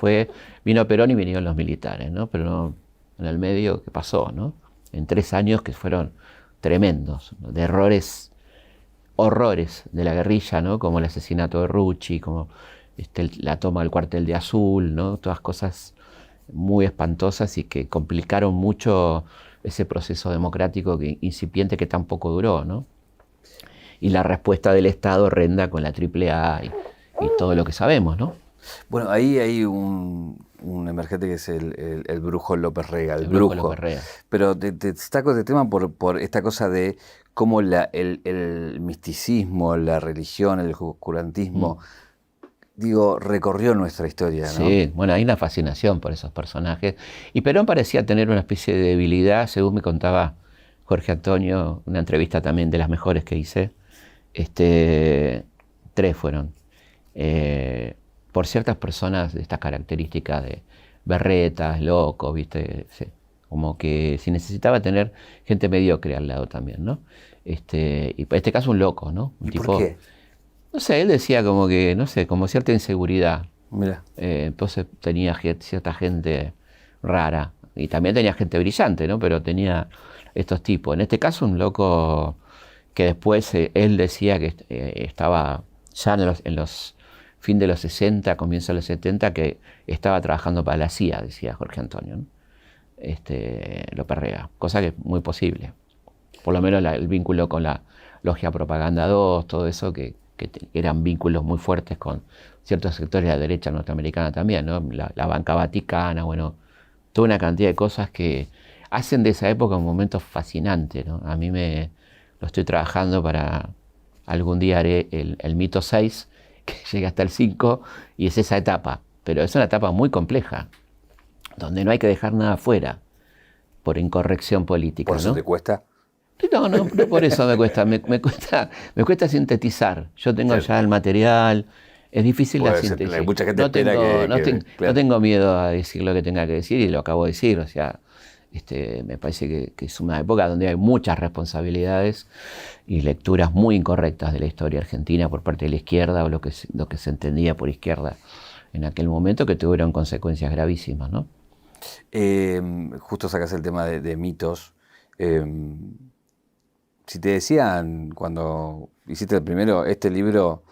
S2: vino Perón y vinieron los militares, ¿no? Pero no, en el medio, ¿qué pasó, no? En 3 años que fueron tremendos, ¿no? De horrores de la guerrilla, ¿no? Como el asesinato de Rucci, como la toma del cuartel de Azul, ¿no? Todas cosas muy espantosas y que complicaron mucho ese proceso democrático incipiente que tampoco duró, ¿no? Y la respuesta del Estado horrenda con la AAA y todo lo que sabemos, ¿no?
S1: Bueno, ahí hay un emergente que es el brujo López Rega, el brujo.
S2: López Rega.
S1: Pero te destaco este tema por esta cosa de cómo el misticismo, la religión, el oscurantismo, recorrió nuestra historia, ¿no?
S2: Sí, bueno, hay una fascinación por esos personajes. Y Perón parecía tener una especie de debilidad, según me contaba Jorge Antonio, una entrevista también de las mejores que hice. 3 fueron. Por ciertas personas de estas características de berretas, locos, ¿viste? Sí, como que si necesitaba tener gente mediocre al lado también, ¿no? Y en este caso un loco, ¿no? Un tipo,
S1: ¿por qué?
S2: No sé, él decía como que, no sé, como cierta inseguridad.
S1: Mira.
S2: Entonces tenía cierta gente rara. Y también tenía gente brillante, ¿no? Pero tenía estos tipos. En este caso un loco que después él decía que estaba ya en los fin de los 60, comienzo de los 70, que estaba trabajando para la CIA, decía Jorge Antonio, ¿no? López Rega, cosa que es muy posible. Por lo menos el vínculo con la Logia Propaganda 2, todo eso, que eran vínculos muy fuertes con ciertos sectores de la derecha norteamericana también, ¿no? La banca vaticana, bueno, toda una cantidad de cosas que hacen de esa época un momento fascinante, ¿no? A mí lo estoy trabajando para algún día haré el mito 6, que llega hasta el 5, y es esa etapa. Pero es una etapa muy compleja, donde no hay que dejar nada fuera, por incorrección política.
S1: ¿Por eso
S2: ¿no?
S1: te cuesta?
S2: No por eso me cuesta. Me cuesta sintetizar. Yo tengo
S1: Claro.
S2: ya el material. Es difícil la
S1: Puede ser,
S2: síntesis.
S1: hay mucha gente espera
S2: No tengo miedo a decir lo que tenga que decir y lo acabo de decir. O sea, me parece que es una época donde hay muchas responsabilidades y lecturas muy incorrectas de la historia argentina por parte de la izquierda o lo que se entendía por izquierda en aquel momento, que tuvieron consecuencias gravísimas, ¿no?
S1: Justo sacas el tema de mitos. Si te decían cuando hiciste el primero, este libro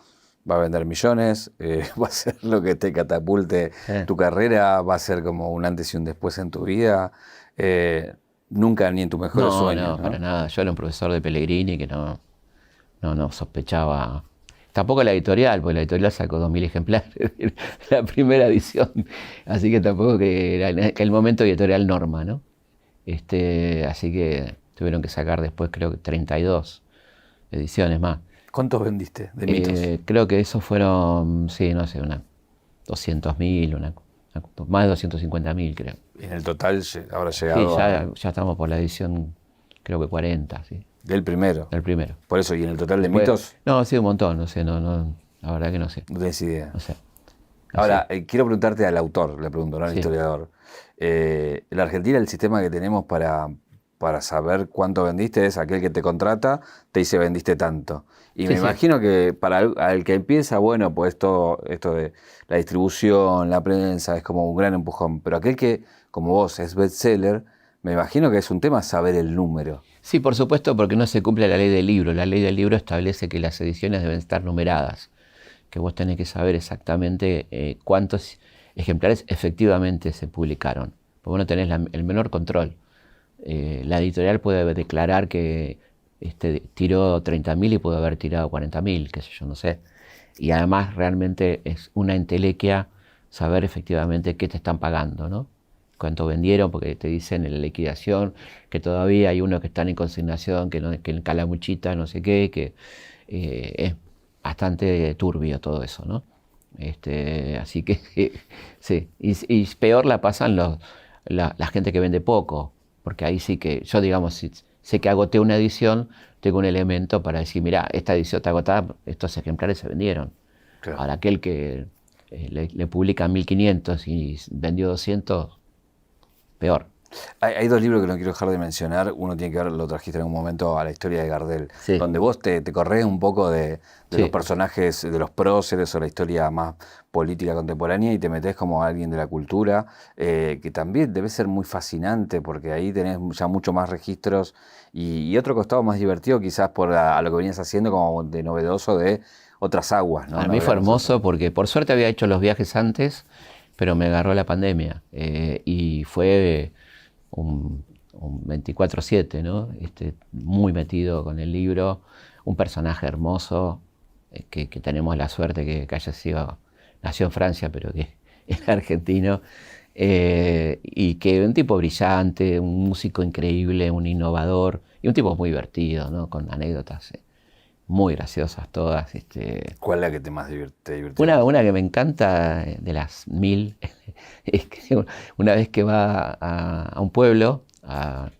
S1: va a vender millones, va a ser lo que te catapulte tu carrera, va a ser como un antes y un después en tu vida, nunca ni en tus mejores sueños,
S2: No, para nada. Yo era un profesor de Pellegrini que no sospechaba. Tampoco la editorial, porque la editorial sacó 2.000 ejemplares de la primera edición. Así que tampoco que era en aquel momento editorial Norma, ¿no? Así que tuvieron que sacar después, creo que 32 ediciones más.
S1: ¿Cuántos vendiste de mitos?
S2: Creo que esos fueron, sí, no sé, 200.000, más de 250.000, creo.
S1: En el total habrá
S2: Sí,
S1: llegado
S2: ya estamos por la edición, creo que 40, sí,
S1: del primero.
S2: del primero.
S1: Por eso, ¿y en el total de
S2: Después-
S1: mitos?
S2: No, sí, un montón, no sé, la verdad que no sé.
S1: No tenés idea.
S2: No sé.
S1: Ahora, quiero preguntarte al autor, le pregunto, no al
S2: Sí.
S1: historiador. En la Argentina el sistema que tenemos para saber cuánto vendiste es aquel que te contrata, te dice vendiste tanto. Y me
S2: Sí.
S1: imagino que para el que empieza, bueno, pues todo esto de la distribución, la prensa, es como un gran empujón. Pero aquel que, como vos, es bestseller, me imagino que es un tema saber el número.
S2: Sí, por supuesto, porque no se cumple la ley del libro. La ley del libro establece que las ediciones deben estar numeradas, que vos tenés que saber exactamente cuántos ejemplares efectivamente se publicaron, porque vos no tenés el menor control. La editorial puede declarar que tiró 30.000 y puede haber tirado 40.000, qué sé yo, no sé. Y además realmente es una entelequia saber efectivamente qué te están pagando, ¿no? Cuánto vendieron, porque te dicen en la liquidación que todavía hay unos que están en consignación, que en Calamuchita, no sé qué, que es bastante turbio todo eso, ¿no? Así que sí, y peor la pasan la gente que vende poco, porque ahí sí que yo, digamos, si sé que agoté una edición, tengo un elemento para decir, mira, esta edición está agotada, estos ejemplares se vendieron.
S1: Claro.
S2: Ahora aquel que le publican 1.500 y vendió 200, peor.
S1: Hay dos libros que no quiero dejar de mencionar. Uno tiene que ver, lo trajiste en algún momento, a la historia de Gardel,
S2: Sí.
S1: donde vos te corres un poco de
S2: Sí.
S1: los personajes, de los próceres o la historia más política contemporánea y te metés como alguien de la cultura, que también debe ser muy fascinante porque ahí tenés ya mucho más registros y otro costado más divertido quizás a lo que venías haciendo como de novedoso de otras aguas, ¿no?
S2: Para mí fue hermoso porque por suerte había hecho los viajes antes, pero me agarró la pandemia y fue un 24/7, ¿no? Muy metido con el libro, un personaje hermoso, que tenemos la suerte que haya sido, nació en Francia, pero que es argentino, y que un tipo brillante, un músico increíble, un innovador, y un tipo muy divertido, ¿no? Con anécdotas muy graciosas todas.
S1: ¿Cuál es la que te divirtió?
S2: Una que me encanta, de las 1.000, es que una vez que va a un pueblo a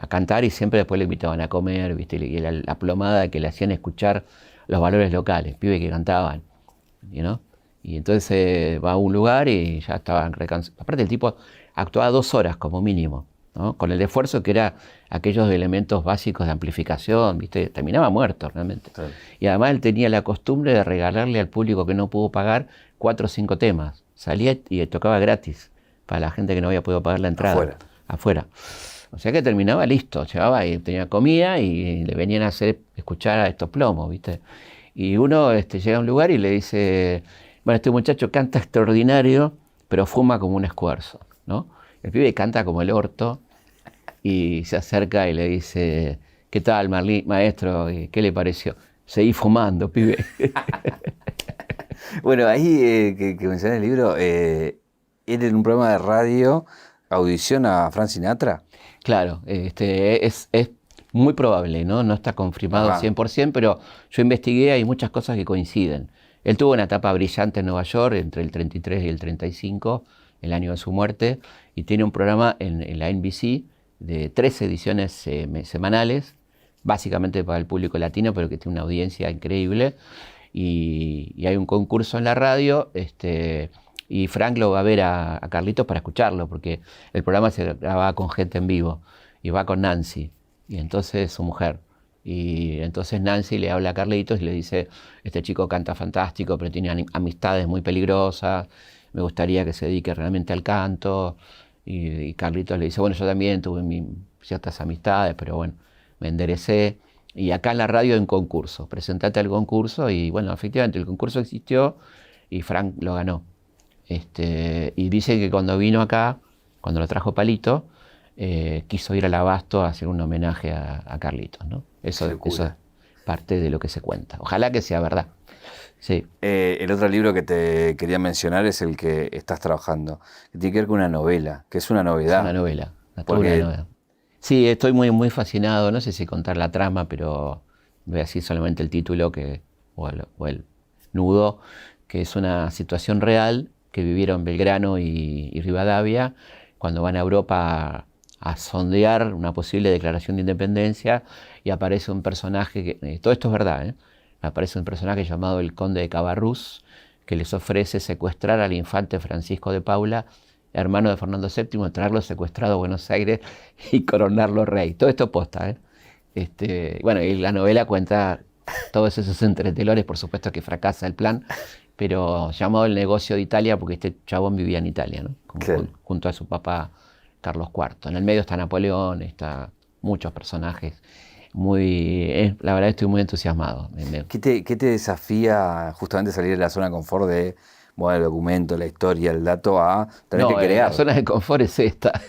S2: cantar y siempre después le invitaban a comer, ¿viste? Y la plomada que le hacían escuchar los valores locales, pibes que cantaban, ¿no? Y entonces va a un lugar y ya estaban recansados. Aparte el tipo actuaba 2 horas como mínimo, ¿no? Con el esfuerzo que era aquellos elementos básicos de amplificación, ¿viste? Terminaba muerto realmente.
S1: Claro.
S2: Y además él tenía la costumbre de regalarle al público que no pudo pagar 4 o 5 temas. Salía y tocaba gratis para la gente que no había podido pagar la entrada. Afuera. O sea que terminaba listo, llevaba y tenía comida y le venían a hacer escuchar a estos plomos, ¿viste? Y uno llega a un lugar y le dice, bueno, este muchacho canta extraordinario, pero fuma como un escuerzo, ¿no? El pibe canta como el orto y se acerca y le dice, ¿qué tal, maestro? ¿Qué le pareció? Seguí fumando, pibe.
S1: Bueno, ahí que mencioné el libro, él en un programa de radio audiciona a Frank Sinatra.
S2: Claro, es Muy probable, ¿no? No está confirmado
S1: Ajá.
S2: 100%, pero yo investigué, hay muchas cosas que coinciden. Él tuvo una etapa brillante en Nueva York entre el 33 y el 35, el año de su muerte, y tiene un programa en la NBC de 3 ediciones semanales, básicamente para el público latino, pero que tiene una audiencia increíble. Y hay un concurso en la radio, y Frank lo va a ver a Carlitos para escucharlo, porque el programa se grababa con gente en vivo, y va con Nancy, y entonces su mujer. Y entonces Nancy le habla a Carlitos y le dice, este chico canta fantástico, pero tiene amistades muy peligrosas, me gustaría que se dedique realmente al canto. Y Carlitos le dice, bueno, yo también tuve ciertas amistades, pero bueno, me enderecé. Y acá en la radio hay un concurso, presentate al concurso, y bueno, efectivamente el concurso existió y Frank lo ganó. Y dice que cuando vino acá, cuando lo trajo Palito, quiso ir al Abasto a hacer un homenaje a Carlitos, ¿no? Eso es parte de lo que se cuenta. Ojalá que sea verdad. Sí.
S1: El otro libro que te quería mencionar es el que estás trabajando, que tiene que ver con una novela, que es una novedad.
S2: Es una novela,
S1: Porque-
S2: una novela. Sí, estoy muy fascinado, no sé si contar la trama, pero voy a decir solamente el título o el nudo, que es una situación real que vivieron Belgrano y Rivadavia cuando van a Europa a sondear una posible declaración de independencia, y aparece un personaje, todo esto es verdad, aparece un personaje llamado el Conde de Cabarrús, que les ofrece secuestrar al infante Francisco de Paula, hermano de Fernando VII, traerlo secuestrado a Buenos Aires y coronarlo rey. Todo esto posta, bueno, y la novela cuenta todos esos entretelores, por supuesto que fracasa el plan, pero llamado El negocio de Italia porque este chabón vivía en Italia, ¿no?
S1: Claro.
S2: Junto a su papá Carlos IV. En el medio está Napoleón, está muchos personajes. La verdad estoy muy entusiasmado.
S1: ¿Qué te desafía justamente salir de la zona de confort de, bueno, el documento, la historia, el dato, a tener que crear?
S2: La zona de confort es esta.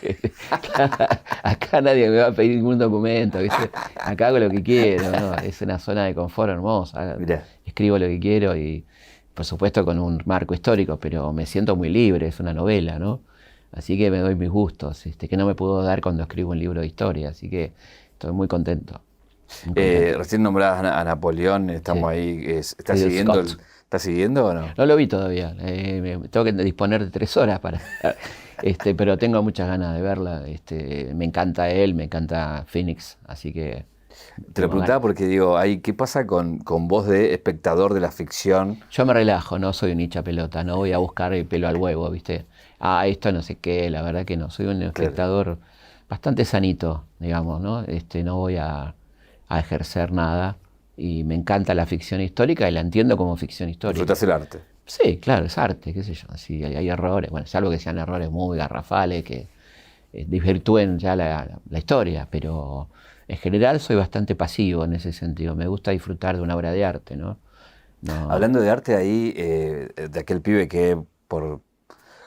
S2: Acá nadie me va a pedir ningún documento, ¿viste? Acá hago lo que quiero, ¿no? Es una zona de confort hermosa.
S1: Mirá.
S2: Escribo lo que quiero y, por supuesto, con un marco histórico, pero me siento muy libre, es una novela, ¿no? Así que me doy mis gustos, que no me puedo dar cuando escribo un libro de historia, así que estoy muy contento.
S1: Recién nombrabas a Napoleón, estamos
S2: Sí.
S1: ahí. ¿Estás
S2: Sí, de
S1: siguiendo,
S2: Scott.
S1: ¿estás siguiendo o no?
S2: No lo vi todavía, me tengo que disponer de 3 horas para... pero tengo muchas ganas de verla. Me encanta él, me encanta Phoenix, así que...
S1: Te lo preguntaba porque digo, ¿qué pasa con vos de espectador de la ficción?
S2: Yo me relajo, no soy un hincha pelota, no voy a buscar el pelo al huevo, ¿viste? Esto no sé qué, la verdad que no, soy un espectador bastante sanito, digamos, ¿no? No voy a ejercer nada, y me encanta la ficción histórica y la entiendo como ficción histórica.
S1: Disfrutás el arte.
S2: Sí, claro, es arte, qué sé yo. Si hay errores, bueno, salvo que sean errores muy garrafales, que desvirtúen ya la historia, pero en general soy bastante pasivo en ese sentido. Me gusta disfrutar de una obra de arte, ¿no?
S1: Hablando de arte, ahí, de aquel pibe que por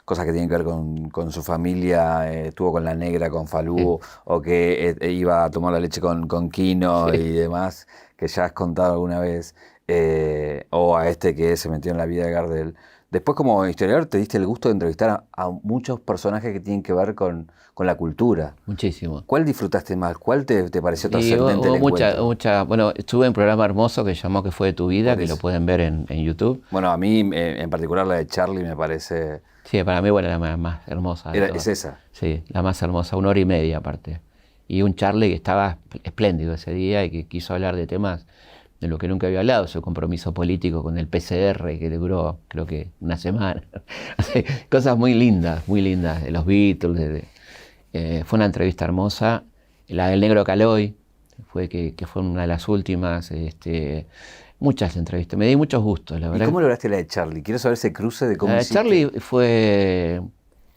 S1: cosas que tienen que ver con su familia, estuvo con la negra, con Falú, o que iba a tomar la leche con Quino y demás, que ya has contado alguna vez, o a este que se metió en la vida de Gardel. Después, como historiador, te diste el gusto de entrevistar a muchos personajes que tienen que ver con la cultura.
S2: Muchísimo.
S1: ¿Cuál disfrutaste más? ¿Cuál te pareció
S2: Y
S1: trascendente el encuentro?
S2: bueno, estuve en un programa hermoso que llamó ¿Qué fue de tu vida?,
S1: Por
S2: que
S1: eso.
S2: lo pueden ver en YouTube.
S1: Bueno, a mí en particular la de Charlie me parece...
S2: Sí, para mí, bueno, la más hermosa de todas.
S1: Es esa.
S2: Sí, la más hermosa, 1 hora y media aparte. Y un Charlie que estaba espléndido ese día y que quiso hablar de temas de lo que nunca había hablado, su compromiso político con el PCR, que duró creo que una semana. Cosas muy lindas, de los Beatles. Fue una entrevista hermosa. La del Negro Caloi, que fue una de las últimas. Muchas entrevistas, me di muchos gustos, la verdad.
S1: ¿Y cómo lograste la de Charlie? Quiero saber ese cruce de cómo
S2: La de
S1: hiciste.
S2: Charlie fue,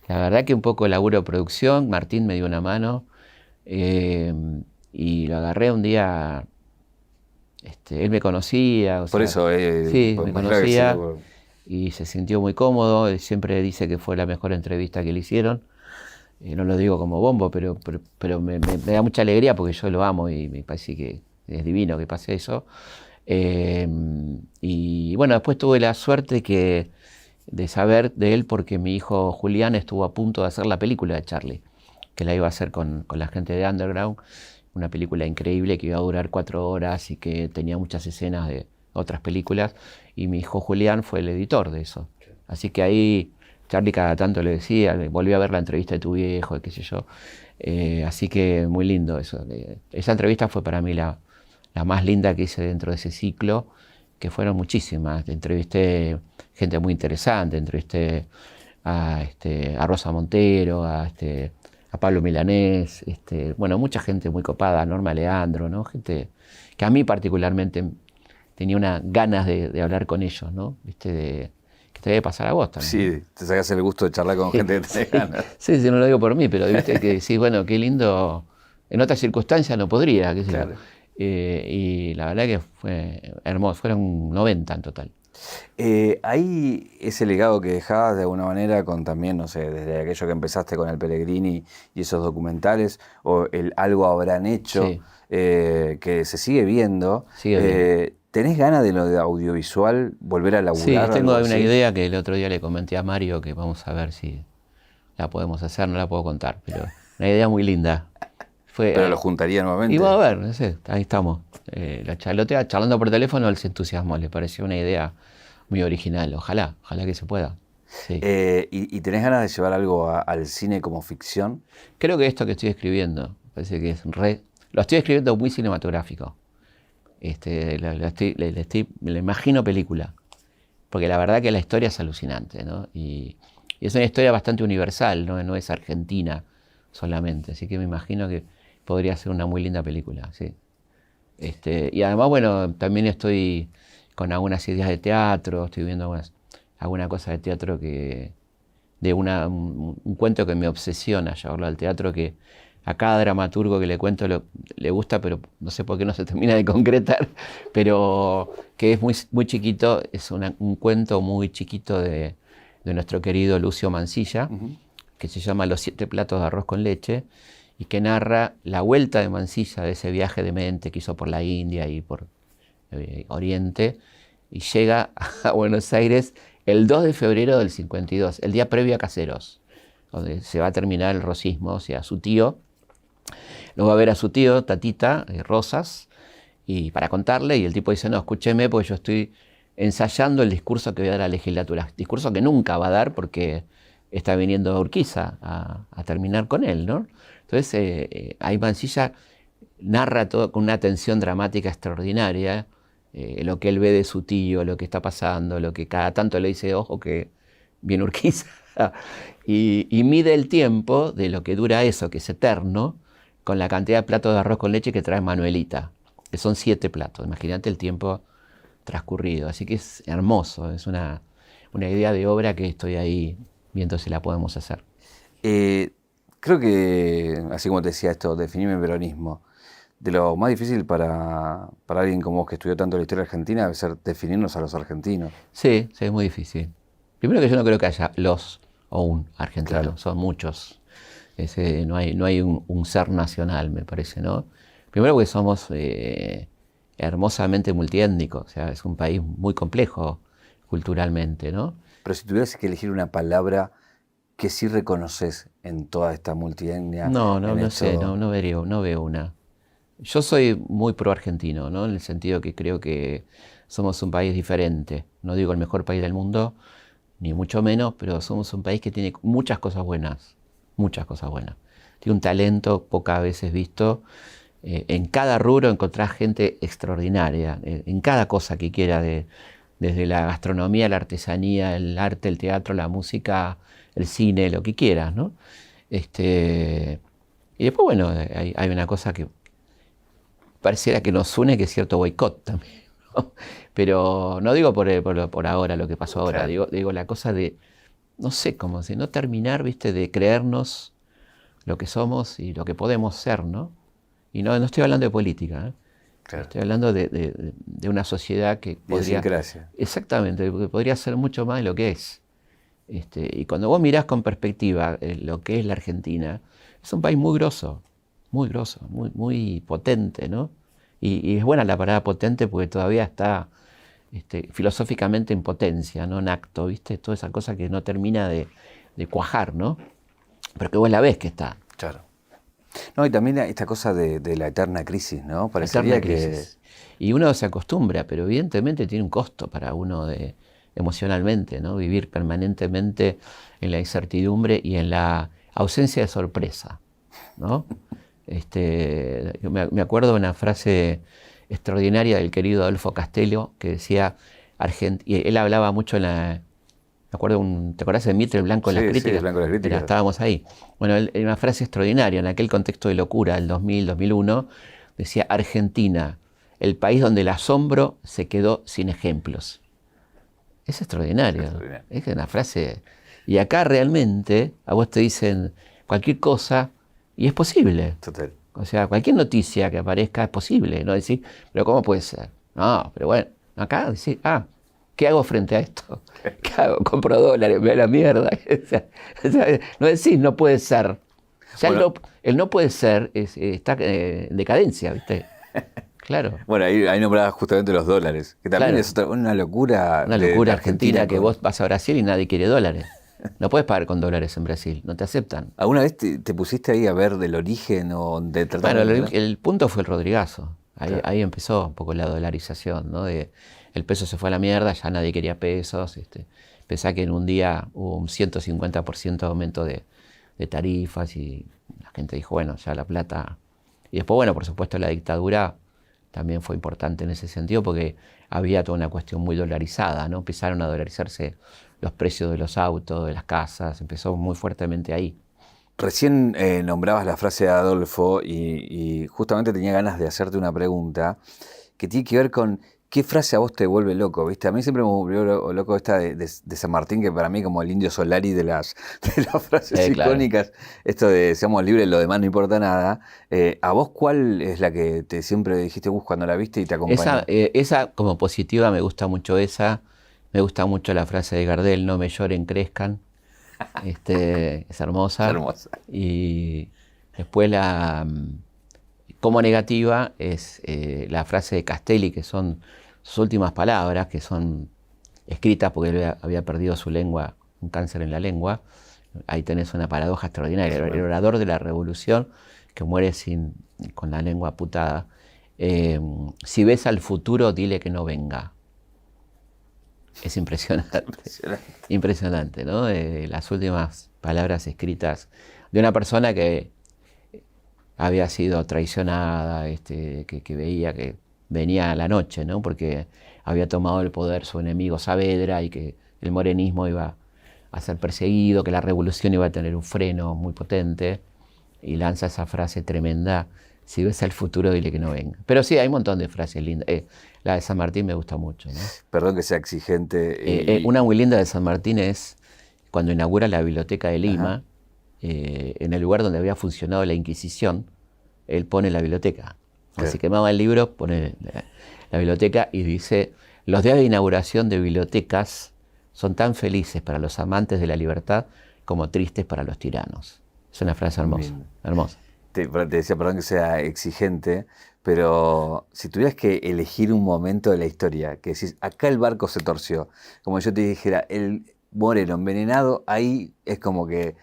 S2: la verdad que un poco laburo de producción, Martín me dio una mano, y lo agarré un día, él me conocía,
S1: Por eso,
S2: sí,
S1: pues,
S2: me
S1: más claro que
S2: conocía,
S1: sí, por-
S2: y se sintió muy cómodo, él siempre dice que fue la mejor entrevista que le hicieron. No lo digo como bombo, pero me da mucha alegría porque yo lo amo y me parece que es divino que pase eso. Y bueno, después tuve la suerte de saber de él porque mi hijo Julián estuvo a punto de hacer la película de Charlie, que la iba a hacer con la gente de Underground, una película increíble que iba a durar 4 horas y que tenía muchas escenas de otras películas, y mi hijo Julián fue el editor de eso. Así que ahí Charlie cada tanto le decía, volví a ver la entrevista de tu viejo, qué sé yo. Así que muy lindo eso. Esa entrevista fue para mí la más linda que hice dentro de ese ciclo, que fueron muchísimas. Entrevisté gente muy interesante, entrevisté a Rosa Montero, a Pablo Milanés, bueno, mucha gente muy copada, Norma Leandro, ¿no? Gente que a mí particularmente tenía unas ganas de hablar con ellos, ¿no? ¿Viste? Que te debe pasar a vos también.
S1: Sí, te sacas el gusto de charlar con gente que te gana.
S2: Sí, no lo digo por mí, pero viste que decís, bueno, qué lindo, en otras circunstancias no podría, qué sé yo. Y la verdad que fue hermoso, fueron 90 en total.
S1: Ahí ese legado que dejabas de alguna manera con también, no sé, desde aquello que empezaste con el Pellegrini y esos documentales, o el Algo Habrán Hecho,
S2: Sí.
S1: Que se sigue viendo. ¿Tenés ganas de lo de audiovisual, volver a laburar?
S2: Sí, tengo
S1: algo
S2: una
S1: así?
S2: idea que el otro día le comenté a Mario, que vamos a ver si la podemos hacer, no la puedo contar, pero una idea muy linda.
S1: Pero lo juntaría nuevamente.
S2: Y vamos a ver, no sé, ahí estamos. La charlotea, charlando por teléfono, él se entusiasmó, le pareció una idea muy original. Ojalá que se pueda. Sí.
S1: ¿Y tenés ganas de llevar algo al cine como ficción?
S2: Creo que esto que estoy escribiendo, parece que es lo estoy escribiendo muy cinematográfico. Le imagino película, porque la verdad que la historia es alucinante, ¿no? Y es una historia bastante universal, no es argentina solamente, así que me imagino que podría ser una muy linda película, sí. Y además, bueno, también estoy con algunas ideas de teatro, estoy viendo alguna cosa de teatro un cuento que me obsesiona llevarlo al teatro, que a cada dramaturgo que le cuento le gusta, pero no sé por qué no se termina de concretar, pero que es muy, muy chiquito, es un cuento muy chiquito de nuestro querido Lucio Mansilla, que se llama Los 7 platos de arroz con leche, y que narra la vuelta de Mansilla de ese viaje de mente que hizo por la India y por Oriente, y llega a Buenos Aires el 2 de febrero del 52, el día previo a Caseros, donde se va a terminar el rosismo, o sea, su tío, lo va a ver a su tío, Tatita, Rosas, y para contarle, y el tipo dice, no, escúcheme, porque yo estoy ensayando el discurso que voy a dar a la legislatura, discurso que nunca va a dar porque está viniendo Urquiza a terminar con él, ¿no? Entonces, ahí Mansilla narra todo con una tensión dramática extraordinaria, lo que él ve de su tío, lo que está pasando, lo que cada tanto le dice, ojo que viene Urquiza, y mide el tiempo de lo que dura eso, que es eterno, con la cantidad de platos de arroz con leche que trae Manuelita, que son 7 platos, imagínate el tiempo transcurrido, así que es hermoso, es una idea de obra que estoy ahí viendo si la podemos hacer.
S1: Creo que, así como te decía esto, definirme peronismo, de lo más difícil para alguien como vos que estudió tanto la historia argentina debe ser definirnos a los argentinos.
S2: Sí, es muy difícil. Primero que yo no creo que haya los o un argentino,
S1: Claro.
S2: son muchos. No hay un ser nacional, me parece, ¿no? Primero porque somos hermosamente multiétnicos, o sea, es un país muy complejo culturalmente, ¿no?
S1: Pero si tuvieras que elegir una palabra que sí reconoces en toda esta multietnia.
S2: No
S1: en
S2: sé,
S1: esto...
S2: no veo una. Yo soy muy pro-argentino, ¿no? En el sentido que creo que somos un país diferente. No digo el mejor país del mundo, ni mucho menos, pero somos un país que tiene muchas cosas buenas. Muchas cosas buenas. Tiene un talento pocas veces visto. En cada rubro encontrás gente extraordinaria. En cada cosa que quiera, desde la gastronomía, la artesanía, el arte, el teatro, la música, el cine, lo que quieras, ¿no? Y después, bueno, hay una cosa que pareciera que nos une, que es cierto boicot también, ¿no? Pero no digo por ahora, lo que pasó ahora,
S1: Claro.
S2: digo la cosa de, no sé, como de no terminar, ¿viste? De creernos lo que somos y lo que podemos ser, ¿no? Y no estoy hablando de política, ¿eh?
S1: Claro.
S2: Estoy hablando de una sociedad que podría...
S1: Idiosincrasia.
S2: Exactamente, que podría ser mucho más de lo que es. Y cuando vos mirás con perspectiva lo que es la Argentina, es un país muy grosso, muy potente, ¿no? Y es buena la palabra potente porque todavía está filosóficamente en potencia, no en acto, ¿viste? Toda esa cosa que no termina de cuajar, ¿no? Pero que vos la ves que está.
S1: Claro. No, y también esta cosa de la eterna crisis, ¿no?
S2: Eterna crisis. Y uno se acostumbra, pero evidentemente tiene un costo para uno emocionalmente, ¿no? Vivir permanentemente en la incertidumbre y en la ausencia de sorpresa, ¿no? Yo me acuerdo de una frase extraordinaria del querido Adolfo Castello que decía, y él hablaba mucho me acuerdo, ¿te acordás de Mitre, el Blanco de las Críticas?
S1: Sí, el Blanco de las Críticas.
S2: Estábamos ahí. Bueno, una frase extraordinaria en aquel contexto de locura, el 2000, 2001, decía, Argentina, el país donde el asombro se quedó sin ejemplos. Es extraordinario. Es una frase. Y acá realmente a vos te dicen cualquier cosa y es posible.
S1: Total.
S2: O sea, cualquier noticia que aparezca es posible. No decir, pero ¿cómo puede ser? No, pero bueno, acá decir, ¿qué hago frente a esto? ¿Qué hago? Compro dólares, me da la mierda. No decir, no puede ser. Ya bueno, el no puede ser está en decadencia, ¿viste? Claro.
S1: Bueno, ahí nombrabas justamente los dólares, que también es una locura.
S2: Una locura argentina que vos vas a Brasil y nadie quiere dólares. No puedes pagar con dólares en Brasil, no te aceptan.
S1: ¿Alguna vez te pusiste ahí a ver del origen o de tratar de...
S2: Bueno, el punto fue el Rodrigazo. Ahí empezó un poco la dolarización, ¿no? El peso se fue a la mierda, ya nadie quería pesos. Pensá que en un día hubo un 150% de aumento de tarifas y la gente dijo, bueno, ya la plata... Y después, bueno, por supuesto la dictadura también fue importante en ese sentido porque había toda una cuestión muy dolarizada, ¿no? Empezaron a dolarizarse los precios de los autos, de las casas, empezó muy fuertemente ahí.
S1: Recién nombrabas la frase de Adolfo y justamente tenía ganas de hacerte una pregunta que tiene que ver con qué frase a vos te vuelve loco, ¿viste? A mí siempre me volvió loco esta de San Martín, que para mí como el indio Solari de las frases icónicas, claro. Esto de seamos libres, lo demás no importa nada. ¿A vos cuál es la que te siempre dijiste cuando la viste y te acompañó?
S2: Esa como positiva me gusta mucho esa. Me gusta mucho la frase de Gardel, no me lloren, crezcan. Es hermosa.
S1: Es hermosa.
S2: Y después como negativa es la frase de Castelli, que son sus últimas palabras, que son escritas porque él había perdido su lengua, un cáncer en la lengua. Ahí tenés una paradoja extraordinaria. El orador de la revolución que muere con la lengua putada. Si ves al futuro, dile que no venga. Es impresionante. Impresionante, ¿no? Las últimas palabras escritas de una persona que había sido traicionada, que veía que venía a la noche, ¿no? Porque había tomado el poder su enemigo Saavedra y que el morenismo iba a ser perseguido, que la revolución iba a tener un freno muy potente, y lanza esa frase tremenda: si ves al futuro, dile que no venga. Pero sí, hay un montón de frases lindas. La de San Martín me gusta mucho, ¿no?
S1: Perdón que sea exigente.
S2: Una muy linda de San Martín es cuando inaugura la Biblioteca de Lima, en el lugar donde había funcionado la Inquisición, él pone la biblioteca. Claro. Se quemaba el libro, pone la biblioteca y dice: los días de inauguración de bibliotecas son tan felices para los amantes de la libertad como tristes para los tiranos. Es una frase hermosa, hermosa.
S1: Te decía, perdón que sea exigente, pero si tuvieras que elegir un momento de la historia, que decís, acá el barco se torció, como yo te dijera, el Moreno envenenado, ahí es como que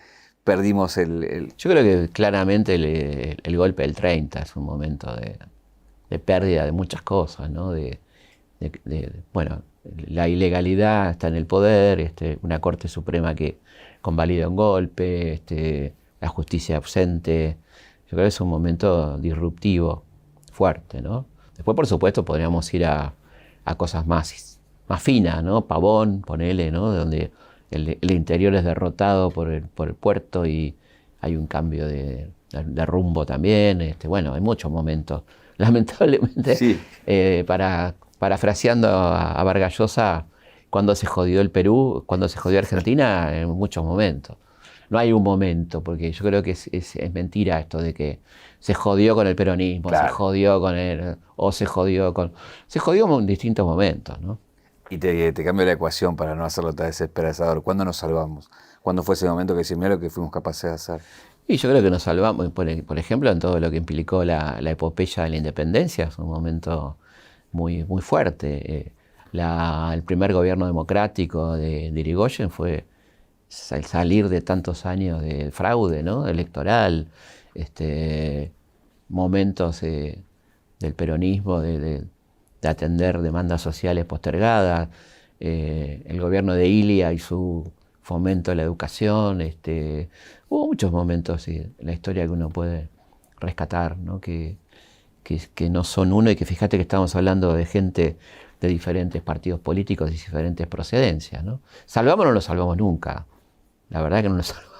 S1: perdimos el...
S2: Yo creo que claramente el golpe del 30 es un momento de pérdida de muchas cosas, ¿no? Bueno, la ilegalidad está en el poder, una Corte Suprema que convalida un golpe, la justicia ausente. Yo creo que es un momento disruptivo, fuerte, ¿no? Después, por supuesto, podríamos ir a cosas más finas, ¿no? Pavón, ponele, ¿no? Donde el interior es derrotado por el puerto y hay un cambio de rumbo también. Bueno, hay muchos momentos. Lamentablemente, sí. Parafraseando a Vargas Llosa, cuando se jodió el Perú, cuando se jodió Argentina, en muchos momentos. No hay un momento, porque yo creo que es mentira esto de que se jodió con el peronismo, claro. Se jodió con se jodió en distintos momentos, ¿no?
S1: Y te cambio la ecuación para no hacerlo tan desesperanzador. ¿Cuándo nos salvamos? ¿Cuándo fue ese momento que decís, mira lo que fuimos capaces de hacer?
S2: Y yo creo que nos salvamos, por ejemplo, en todo lo que implicó la epopeya de la independencia. Es un momento muy, muy fuerte. El primer gobierno democrático de Irigoyen fue salir de tantos años de fraude, ¿no? Electoral, momentos del peronismo, de atender demandas sociales postergadas, el gobierno de Ilia y su fomento a la educación. Hubo muchos momentos en la historia que uno puede rescatar, ¿no? Que no son uno, y que fíjate que estamos hablando de gente de diferentes partidos políticos y diferentes procedencias, ¿no? ¿Salvamos o no lo salvamos nunca? La verdad que no lo salvamos.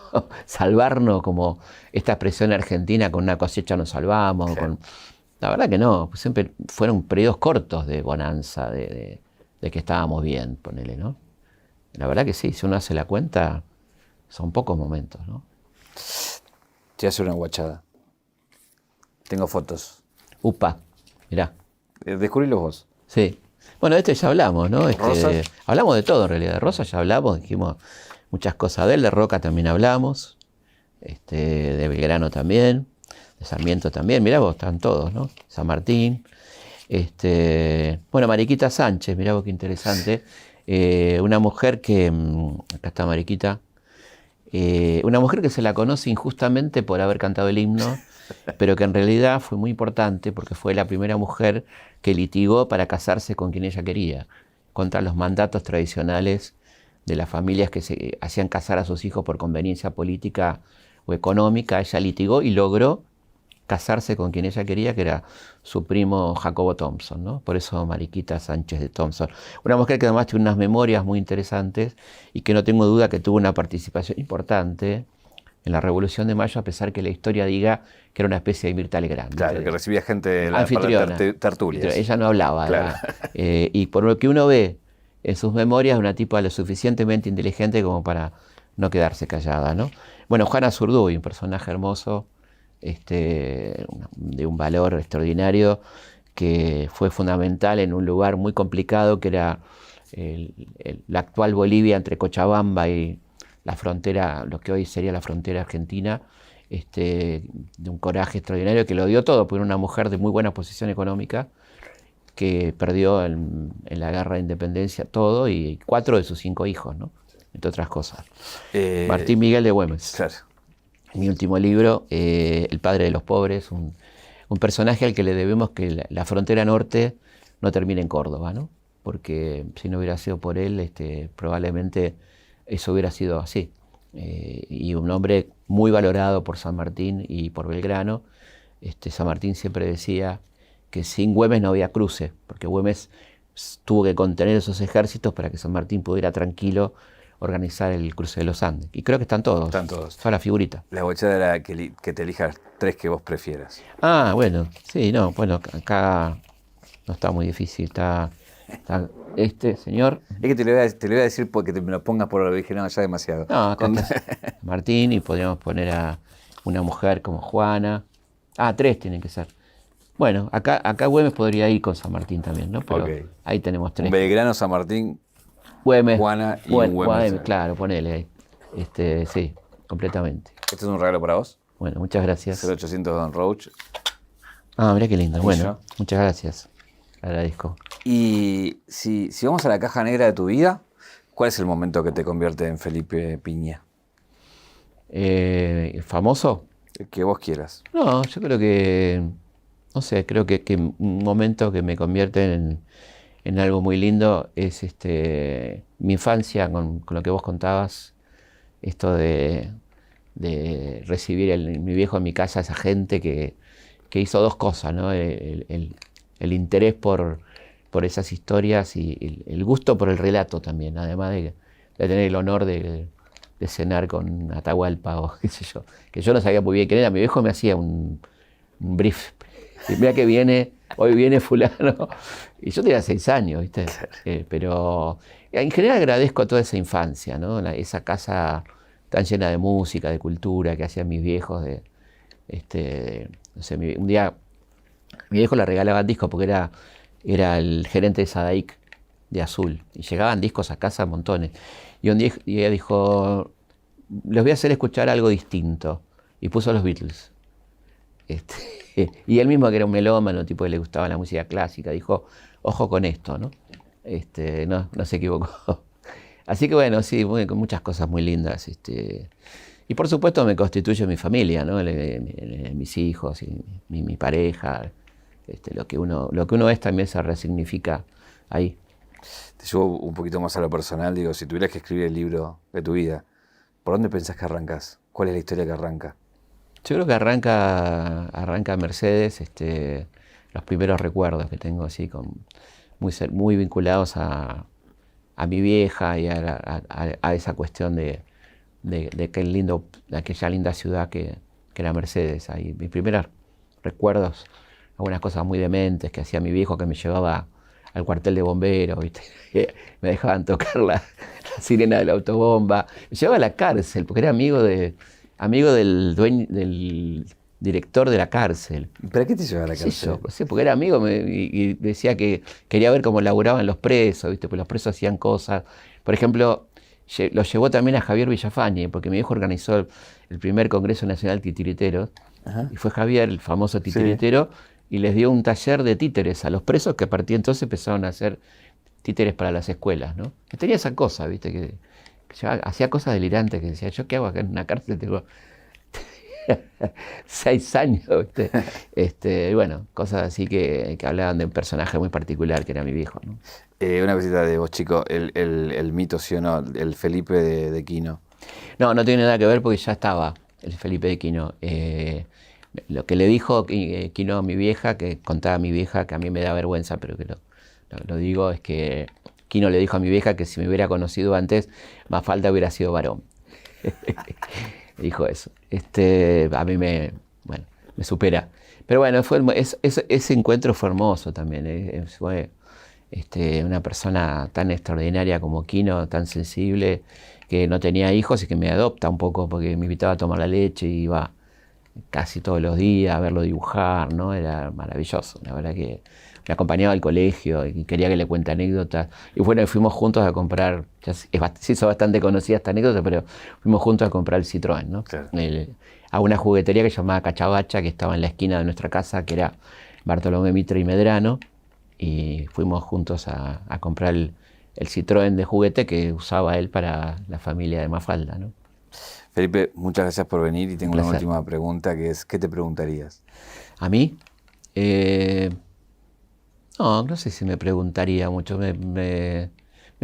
S2: Salvarnos, como esta expresión argentina, con una cosecha nos salvamos.
S1: Claro.
S2: La verdad que no, pues siempre fueron periodos cortos de bonanza, de que estábamos bien, ponele, ¿no? La verdad que sí, si uno hace la cuenta, son pocos momentos, ¿no?
S1: Te voy a hacer una guachada. Tengo fotos.
S2: Upa, mirá.
S1: Descubrilos vos.
S2: Sí. Bueno, de esto ya hablamos, ¿no?
S1: ¿Rosas?
S2: Hablamos de todo en realidad. De Rosa ya hablamos, dijimos muchas cosas de él. De Roca también hablamos. De Belgrano también. De Sarmiento también. Mirá vos, están todos, ¿no? San Martín. Bueno, Mariquita Sánchez, mirá vos qué interesante. Una mujer que... acá está Mariquita. Una mujer que se la conoce injustamente por haber cantado el himno, pero que en realidad fue muy importante porque fue la primera mujer que litigó para casarse con quien ella quería, contra los mandatos tradicionales de las familias que se hacían casar a sus hijos por conveniencia política o económica. Ella litigó y logró casarse con quien ella quería, que era su primo Jacobo Thompson, ¿no? Por eso Mariquita Sánchez de Thompson. Una mujer que además tiene unas memorias muy interesantes y que no tengo duda que tuvo una participación importante en la Revolución de Mayo, a pesar que la historia diga que era una especie de Mirta Legrand.
S1: Claro, que recibía gente de
S2: anfitriona,
S1: tertulias.
S2: Ella no hablaba.
S1: Claro.
S2: Y por lo que uno ve en sus memorias, una tipa lo suficientemente inteligente como para no quedarse callada, ¿no? Bueno, Juana Zurduy, un personaje hermoso, de un valor extraordinario, que fue fundamental en un lugar muy complicado que era la actual Bolivia, entre Cochabamba y la frontera, lo que hoy sería la frontera argentina, de un coraje extraordinario, que lo dio todo, porque era una mujer de muy buena posición económica, que perdió en la guerra de independencia todo, y 4 de sus 5 hijos, ¿no? Entre otras cosas. Martín Miguel de Güemes.
S1: Claro.
S2: Mi último libro, El padre de los pobres, un personaje al que le debemos que la frontera norte no termine en Córdoba, ¿no? Porque si no hubiera sido por él, probablemente eso hubiera sido así. Y un hombre muy valorado por San Martín y por Belgrano. San Martín siempre decía que sin Güemes no había cruce, porque Güemes tuvo que contener esos ejércitos para que San Martín pudiera tranquilo organizar el cruce de los Andes. Y creo que están todos.
S1: Están todos.
S2: Toda la figurita.
S1: La guachada era que te elijas 3 que vos prefieras.
S2: Ah, bueno, sí, no, bueno, acá no está muy difícil, está este señor.
S1: Es que te lo voy a decir porque me lo pongas por lo original ya demasiado.
S2: No, acá está Martín, y podríamos poner a una mujer como Juana. Ah, 3 tienen que ser. Bueno, acá Güemes podría ir con San Martín también, ¿no? Pero
S1: Okay.
S2: ahí tenemos 3.
S1: Un Belgrano, San Martín,
S2: Güemes,
S1: Juana y un Güemes.
S2: claro, ponele ahí. Sí, completamente.
S1: Este es un regalo para vos.
S2: Bueno, muchas gracias.
S1: 0800 Don Roach.
S2: Ah, mirá qué lindo.
S1: ¿Y
S2: Bueno,
S1: yo?
S2: muchas gracias. Agradezco.
S1: Y si vamos a la caja negra de tu vida, ¿cuál es el momento que te convierte en Felipe Piña?
S2: ¿Famoso?
S1: El que vos quieras.
S2: No, yo creo que, no sé, creo que un momento que me convierte en algo muy lindo es mi infancia con lo que vos contabas, esto de recibir mi viejo en mi casa, esa gente que hizo 2 cosas, ¿no? El interés por esas historias y el gusto por el relato también, además de tener el honor de cenar con Atahualpa o qué sé yo, que yo no sabía muy bien quién era. Mi viejo me hacía un brief. Y mira que hoy viene fulano. Y yo tenía 6 años, ¿viste? Pero en general agradezco toda esa infancia, ¿no? Esa casa tan llena de música, de cultura que hacían mis viejos. No sé, un día mi viejo le regalaban discos porque era el gerente de Sadaic de Azul. Y llegaban discos a casa montones. Y un día dijo, les voy a hacer escuchar algo distinto. Y puso los Beatles. Y él mismo, que era un melómano, tipo que le gustaba la música clásica, dijo, ojo con esto, ¿no? No se equivocó. Así que bueno, sí, con muchas cosas muy lindas. Y por supuesto me constituye mi familia, ¿no? Mis hijos y mi pareja. Lo que uno es también se resignifica ahí.
S1: Te llevo un poquito más a lo personal, digo, si tuvieras que escribir el libro de tu vida, ¿por dónde pensás que arrancas? ¿Cuál es la historia que arranca?
S2: Yo creo que arranca Mercedes, los primeros recuerdos que tengo así, muy vinculados a mi vieja y a esa cuestión de aquella linda ciudad que era Mercedes. Ahí, mis primeros recuerdos, algunas cosas muy dementes que hacía mi viejo, que me llevaba al cuartel de bomberos, ¿viste? Me dejaban tocar la sirena de la autobomba, me llevaba a la cárcel, porque era amigo del director de la cárcel.
S1: ¿Pero qué te llevaba a la cárcel?
S2: Sí, yo, sí, porque era amigo y decía que quería ver cómo laburaban los presos, ¿viste? Pues los presos hacían cosas. Por ejemplo, lo llevó también a Javier Villafañe, porque mi viejo organizó el primer Congreso Nacional Titiriteros, y fue Javier, el famoso titiritero, y les dio un taller de títeres a los presos, que a partir de entonces empezaron a hacer títeres para las escuelas, ¿no? Que tenía esa cosa, ¿viste? Que hacía cosas delirantes, que decía, ¿yo qué hago acá en una cárcel? Tengo 6 años, ¿viste? Y bueno, cosas así que hablaban de un personaje muy particular que era mi viejo, ¿no?
S1: Una cosita de vos, chico, el mito, ¿sí o no? El Felipe de Quino.
S2: No tiene nada que ver porque ya estaba el Felipe de Quino. Lo que le dijo Quino a mi vieja, que contaba a mi vieja, que a mí me da vergüenza, pero que lo digo, es que Quino le dijo a mi vieja que si me hubiera conocido antes, Mafalda hubiera sido varón. Dijo eso. A mí me supera. Pero bueno, ese encuentro fue hermoso también. Fue una persona tan extraordinaria como Quino, tan sensible, que no tenía hijos y que me adopta un poco porque me invitaba a tomar la leche y iba casi todos los días a verlo dibujar, ¿no? Era maravilloso. La verdad que me acompañaba al colegio y quería que le cuente anécdotas. Y bueno, fuimos juntos a comprar, se hizo bastante conocida esta anécdota, pero fuimos juntos a comprar el Citroën, ¿no? Claro. A una juguetería que se llamaba Cachabacha, que estaba en la esquina de nuestra casa, que era Bartolomé Mitre y Medrano, y fuimos juntos a comprar el Citroën de juguete que usaba él para la familia de Mafalda, ¿no?
S1: Felipe, muchas gracias por venir y tengo una última pregunta que es, ¿qué te preguntarías?
S2: ¿A mí? No sé si me preguntaría mucho. Me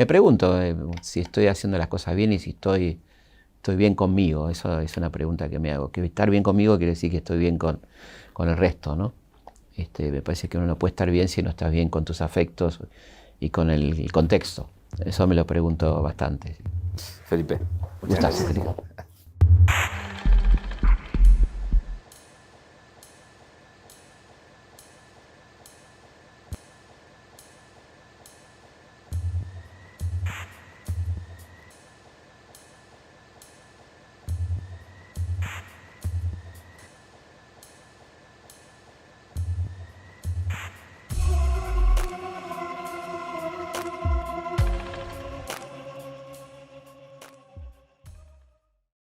S2: pregunto si estoy haciendo las cosas bien y si estoy bien conmigo. Eso es una pregunta que me hago. Que estar bien conmigo quiere decir que estoy bien con el resto, ¿no? Me parece que uno no puede estar bien si no estás bien con tus afectos y con el contexto. Eso me lo pregunto bastante.
S1: Felipe,
S2: muchas gracias.